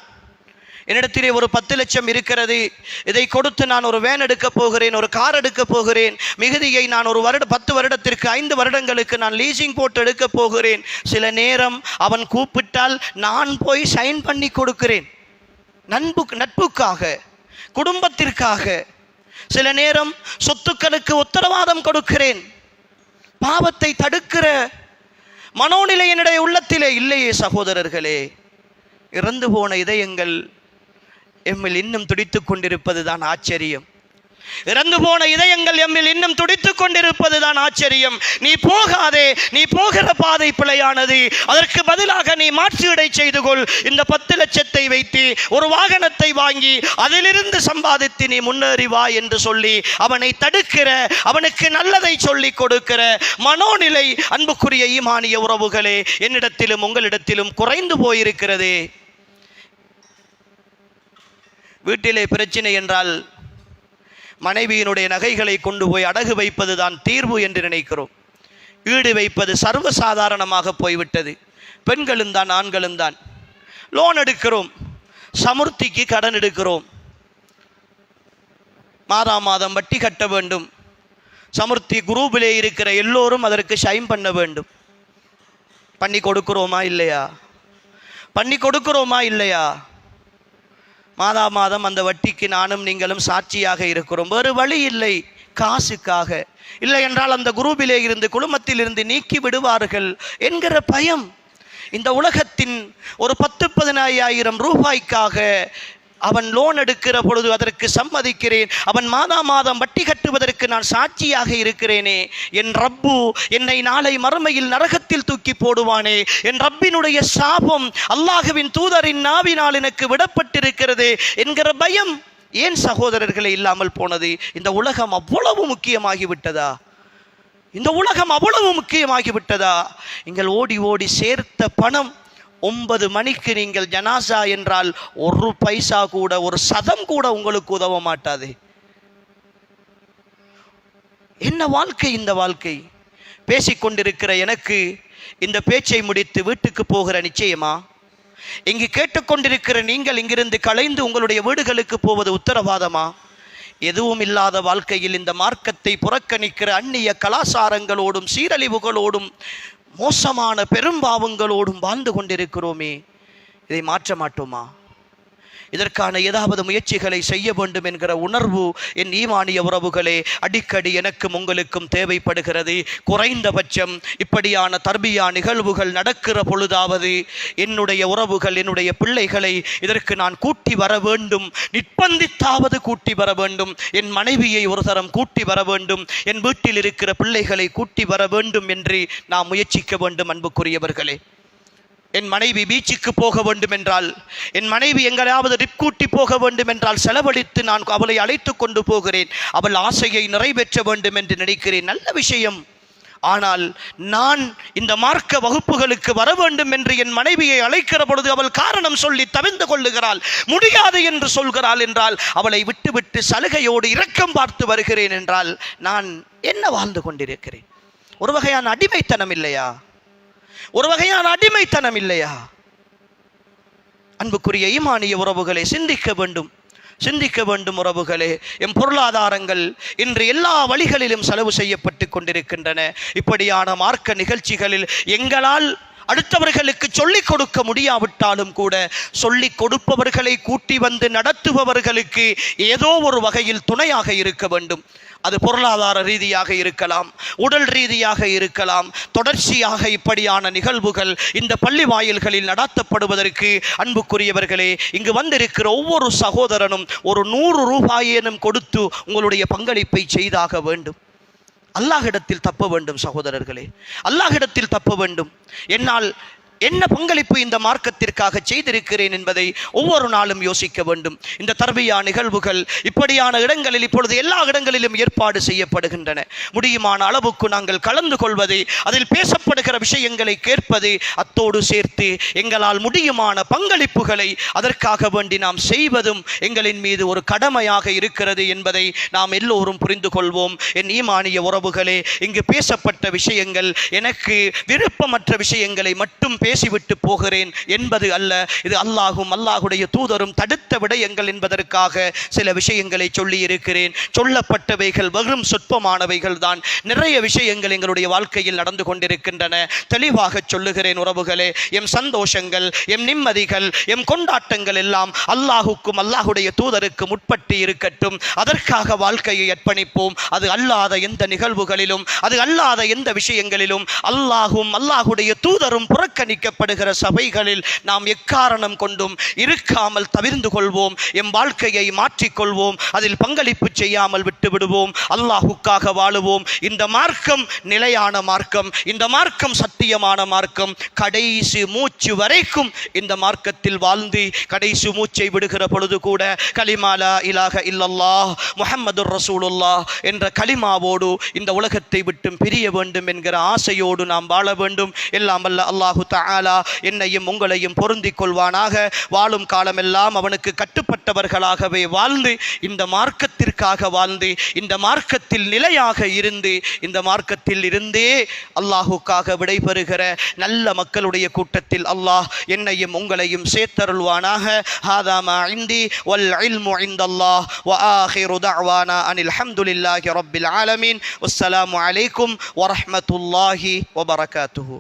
என்னிடத்திலே ஒரு 10 லட்சம் இருக்கிறது, இதை கொடுத்து நான் ஒரு வேன் எடுக்க போகிறேன், ஒரு கார் எடுக்க போகிறேன், மிகுதியை நான் ஒரு 10 வருடத்திற்கு 5 வருடங்களுக்கு நான் லீசிங் போட்டு எடுக்க போகிறேன். சில நேரம் அவன் கூப்பிட்டால் நான் போய் சைன் பண்ணி கொடுக்கிறேன், நட்புக்காக, குடும்பத்திற்காக. சில நேரம் சொத்துக்களுக்கு உத்தரவாதம் கொடுக்கிறேன். பாவத்தை தடுக்கிற மனோநிலை என்னுடைய உள்ளத்திலே இல்லையே சகோதரர்களே. இறந்து போன இதயங்கள் எம்மில் இன்னும் துடித்துக் கொண்டிருப்பதுதான் ஆச்சரியம். இறந்து போன இதயங்கள் எம்மில் இன்னும் துடித்துக் கொண்டிருப்பதுதான் ஆச்சரியம். நீ போகாதே, நீ போகிற பாதை பிழையானது, அதற்கு பதிலாக நீ மாற்றீடை செய்து கொள். இந்த 10 லட்சத்தை வைத்து ஒரு வாகனத்தை வாங்கி அதிலிருந்து சம்பாதித்து நீ முன்னேறி வா என்று சொல்லி அவனை தடுக்கிற, அவனுக்கு நல்லதை சொல்லி கொடுக்கிற மனோநிலை அன்புக்குரிய ஈமானிய உறவுகளே என்னிடத்திலும் உங்களிடத்திலும் குறைந்து போயிருக்கிறதே. வீட்டிலே பிரச்சனை என்றால் மனைவியினுடைய நகைகளை கொண்டு போய் அடகு வைப்பது தான் தீர்வு என்று நினைக்கிறோம். ஈடு வைப்பது சர்வசாதாரணமாக போய்விட்டது. பெண்களும் தான், ஆண்களும் தான். லோன் எடுக்கிறோம், சமுர்த்திக்கு கடன் எடுக்கிறோம், மாதம் வட்டி கட்ட வேண்டும். சமுர்த்தி குரூப்பிலே இருக்கிற எல்லோரும் அதற்கு சைன் பண்ண வேண்டும். பண்ணி கொடுக்கிறோமா இல்லையா? பண்ணி கொடுக்கிறோமா இல்லையா? மாதம் அந்த வட்டிக்கு நானும் நீங்களும் சாட்சியாக இருக்கிறோம். வேறு வழி இல்லை, காசுக்காக. இல்லை என்றால் அந்த குரூப்பிலே இருந்து, குழுமத்தில் இருந்து நீக்கி விடுவார்கள் என்கிற பயம். இந்த உலகத்தின் ஒரு 10-15 ரூபாய்க்காக அவன் லோன் எடுக்கிற பொழுது அதற்கு சம்மதிக்கிறேன். அவன் மாதம் வட்டி கட்டுவதற்கு நான் சாட்சியாக இருக்கிறேனே. என் ரப்பு என்னை நாளை மறுமையில் நரகத்தில் தூக்கி போடுவானே. என் ரப்பினுடைய சாபம் அல்லாஹ்வின் தூதரின் நாவினால் எனக்கு விடப்பட்டிருக்கிறது என்கிற பயம் ஏன் சகோதரர்களை இல்லாமல் போனது? இந்த உலகம் அவ்வளவு முக்கியமாகிவிட்டதா? இந்த உலகம் அவ்வளவு முக்கியமாகிவிட்டதா? நீங்கள் ஓடி ஓடி சேர்த்த பணம் 9 மணிக்கு நீங்கள் ஜனாசா என்றால் 1 பைசா கூட, 1 சதம் கூட உங்களுக்கு உதவ மாட்டாது. என்ன வாழ்க்கை இந்த வாழ்க்கை? பேசிக்கொண்டிருக்கிற எனக்கு இந்த பேச்சை முடித்து வீட்டுக்கு போகிற நிச்சயமா? இங்கு கேட்டுக்கொண்டிருக்கிற நீங்கள் இங்கிருந்து கலைந்து உங்களுடைய வீடுகளுக்கு போவது உத்தரவாதமா? எதுவும் இல்லாத வாழ்க்கையில் இந்த மார்க்கத்தை புறக்கணிக்கிற அந்நிய கலாச்சாரங்களோடும் சீரழிவுகளோடும் மோசமான பெரும்பாவங்களோடும் வாழ்ந்து கொண்டிருக்கிறோமே. இதை மாற்ற மாட்டோமா? இதற்கான ஏதாவது முயற்சிகளை செய்ய வேண்டும் என்கிற உணர்வு என் ஈமானிய உறவுகளே அடிக்கடி எனக்கும் உங்களுக்கும் தேவைப்படுகிறது. குறைந்தபட்சம் இப்படியான தர்பியா நிகழ்வுகள் நடக்கிற பொழுதாவது என்னுடைய உறவுகள், என்னுடைய பிள்ளைகளை இதற்கு நான் கூட்டி வர வேண்டும், நிர்பந்தித்தாவது கூட்டி வர வேண்டும். என் மனைவியை ஒரு தரம் கூட்டி வர வேண்டும், என் வீட்டில் இருக்கிற பிள்ளைகளை கூட்டி வர வேண்டும் என்று நாம் முயற்சிக்க வேண்டும். அன்புக்குரியவர்களே, என் மனைவி பீச்சுக்கு போக வேண்டும் என்றால், என் மனைவி எங்களாவது ட்ரிப் கூட்டி போக வேண்டும் என்றால் செலவழித்து நான் அவளை அழைத்து கொண்டு போகிறேன். அவள் ஆசையை நிறைவேற்ற வேண்டும் என்று நினைக்கிறேன். நல்ல விஷயம். ஆனால் நான் இந்த மார்க்க வகுப்புகளுக்கு வர வேண்டும் என்று என் மனைவியை அழைக்கிற பொழுது அவள் காரணம் சொல்லி தவிர்ந்து கொள்ளுகிறாள், முடியாது என்று சொல்கிறாள் என்றால், அவளை விட்டுவிட்டு சலுகையோடு இரக்கம் பார்த்து வருகிறேன் என்றால் நான் என்ன வாழ்ந்து கொண்டிருக்கிறேன்? ஒரு வகையான அடிமைத்தனம் இல்லையா? ஒரு வகையான அடிமைத்தனம் இல்லையா? அன்புக்குரிய ஈமானிய உறவுகளை சிந்திக்க வேண்டும், சிந்திக்க வேண்டும் உறவுகளே. எம் பொருளாதாரங்கள் இன்று எல்லா வழிகளிலும் செலவு செய்யப்பட்டு கொண்டிருக்கின்றன. இப்படியான மார்க்க நிகழ்ச்சிகளில் எங்களால் அடுத்தவர்களுக்கு சொல்லிக் கொடுக்க முடியாவிட்டாலும் கூட சொல்லிக் கொடுப்பவர்களை கூட்டி வந்து நடத்துபவர்களுக்கு ஏதோ ஒரு வகையில் துணையாக இருக்க வேண்டும். அது பொருளாதார ரீதியாக இருக்கலாம், உடல் ரீதியாக இருக்கலாம். தொடர்ச்சியாக இப்படியான நிகழ்வுகள் இந்த பள்ளி வாயில்களில் நடத்தப்படுவதற்கு அன்புக்குரியவர்களே, இங்கு வந்திருக்கிற ஒவ்வொரு சகோதரனும் ஒரு 100 ரூபாயேனும் கொடுத்து உங்களுடைய பங்களிப்பை செய்தாக வேண்டும். அல்லாஹ்விடத்தில் தப்ப வேண்டும் சகோதரர்களே, அல்லாஹ்விடத்தில் தப்ப வேண்டும். என்னால் என்ன பங்களிப்பு இந்த மார்க்கத்திற்காக செய்திருக்கிறேன் என்பதை ஒவ்வொரு நாளும் யோசிக்க வேண்டும். இந்த தர்பியா நிகழ்வுகள் இப்படியான இடங்களில் இப்பொழுது எல்லா இடங்களிலும் ஏற்பாடு செய்யப்படுகின்றன. முடியுமான அளவுக்கு நாங்கள் கலந்து கொள்வது, அதில் பேசப்படுகிற விஷயங்களை கேட்பது, அத்தோடு சேர்த்து எங்களால் முடியுமான பங்களிப்புகளை அதற்காக வேண்டி நாம் செய்வதும் எங்களின் மீது ஒரு கடமையாக இருக்கிறது என்பதை நாம் எல்லோரும் புரிந்து கொள்வோம். என் ஈமானிய உறவுகளே, இங்கு பேசப்பட்ட விஷயங்கள் எனக்கு விருப்பமற்ற விஷயங்களை மட்டும் பேசிவிட்டு போகிறேன் என்பது அல்ல. இது அல்லாஹும் அல்லாஹுடைய தூதரும் தடுத்த விடயங்கள் என்பதற்காக சில விஷயங்களை சொல்லி இருக்கிறேன். சொல்லப்பட்டவைகள் வெறும் சொற்பமானவைகள் தான். நிறைய விஷயங்கள் எங்களுடைய வாழ்க்கையில் நடந்து கொண்டிருக்கின்றன. தெளிவாக சொல்லுகிறேன் உறவுகளே, எம் சந்தோஷங்கள், எம் நிம்மதிகள், எம் கொண்டாட்டங்கள் எல்லாம் அல்லாஹுக்கும் அல்லாஹுடைய தூதருக்கு முற்பட்டு இருக்கட்டும். அதற்காக வாழ்க்கையை அர்ப்பணிப்போம். அது அல்லாத எந்த நிகழ்வுகளிலும், அது அல்லாத எந்த விஷயங்களிலும், அல்லாஹும் அல்லாஹுடைய தூதரும் புறக்கணிக்கப்படுகிற சபைகளில் நாம் எக்காரணம் கொண்டும் இருக்காமல் தவிர்ந்து கொள்வோம். எம் வாழ்க்கையை மாற்றிக்கொள்வோம். அதில் பங்களிப்பு செய்யாமல் விட்டுவிடுவோம். அல்லாஹுக்காக வாழுவோம். இந்த மார்க்கம் நிலையான மார்க்கம், இந்த மார்க்கம் சத்தியமான மார்க்கம். கடைசி மூச்சு வரைக்கும் இந்த மார்க்கத்தில் வாழ்ந்து கடைசி மூச்சை விடுகிற பொழுது கூட கலிமா லா இலாஹ இல்லல்லாஹ் முஹம்மதுர் ரசூலுல்லாஹ் என்ற கலிமாவோடு இந்த உலகத்தை விட்டு பிரிய வேண்டும் என்கிற ஆசையோடு நாம் வாழ வேண்டும். எல்லாம் வல்ல அல்லாஹு தஆலா என்னையும் உங்களையும் பொருந்திக் கொள்வானாக. வாழும் காலமெல்லாம் அவனுக்கு கட்டுப்பட்டவர்களாகவே வாழ்ந்து, இந்த மார்க்கத்திற்காக வாழ்ந்து, இந்த மார்க்கத்தில் நிலையாக இருந்து, இந்த மார்க்கத்தில் இருந்தே அல்லாஹுக்காக விடைபெறுகிற நல்ல மக்களுடைய கூட்டத்தில் அல்லாஹ் என்னையும் உங்களையும் சேர்த்தருள்வானாக. ஹாதா மா இந்தி வல் இல்மு இந்தல்லாஹ் வ ஆகிரு தஅவானா அனில் ஹம்துலில்லாஹி ரப்பில் ஆலமீன். வஸ்ஸலாமு அலைக்கும் வ ரஹ்மத்துல்லாஹி வ பரகாத்துஹு.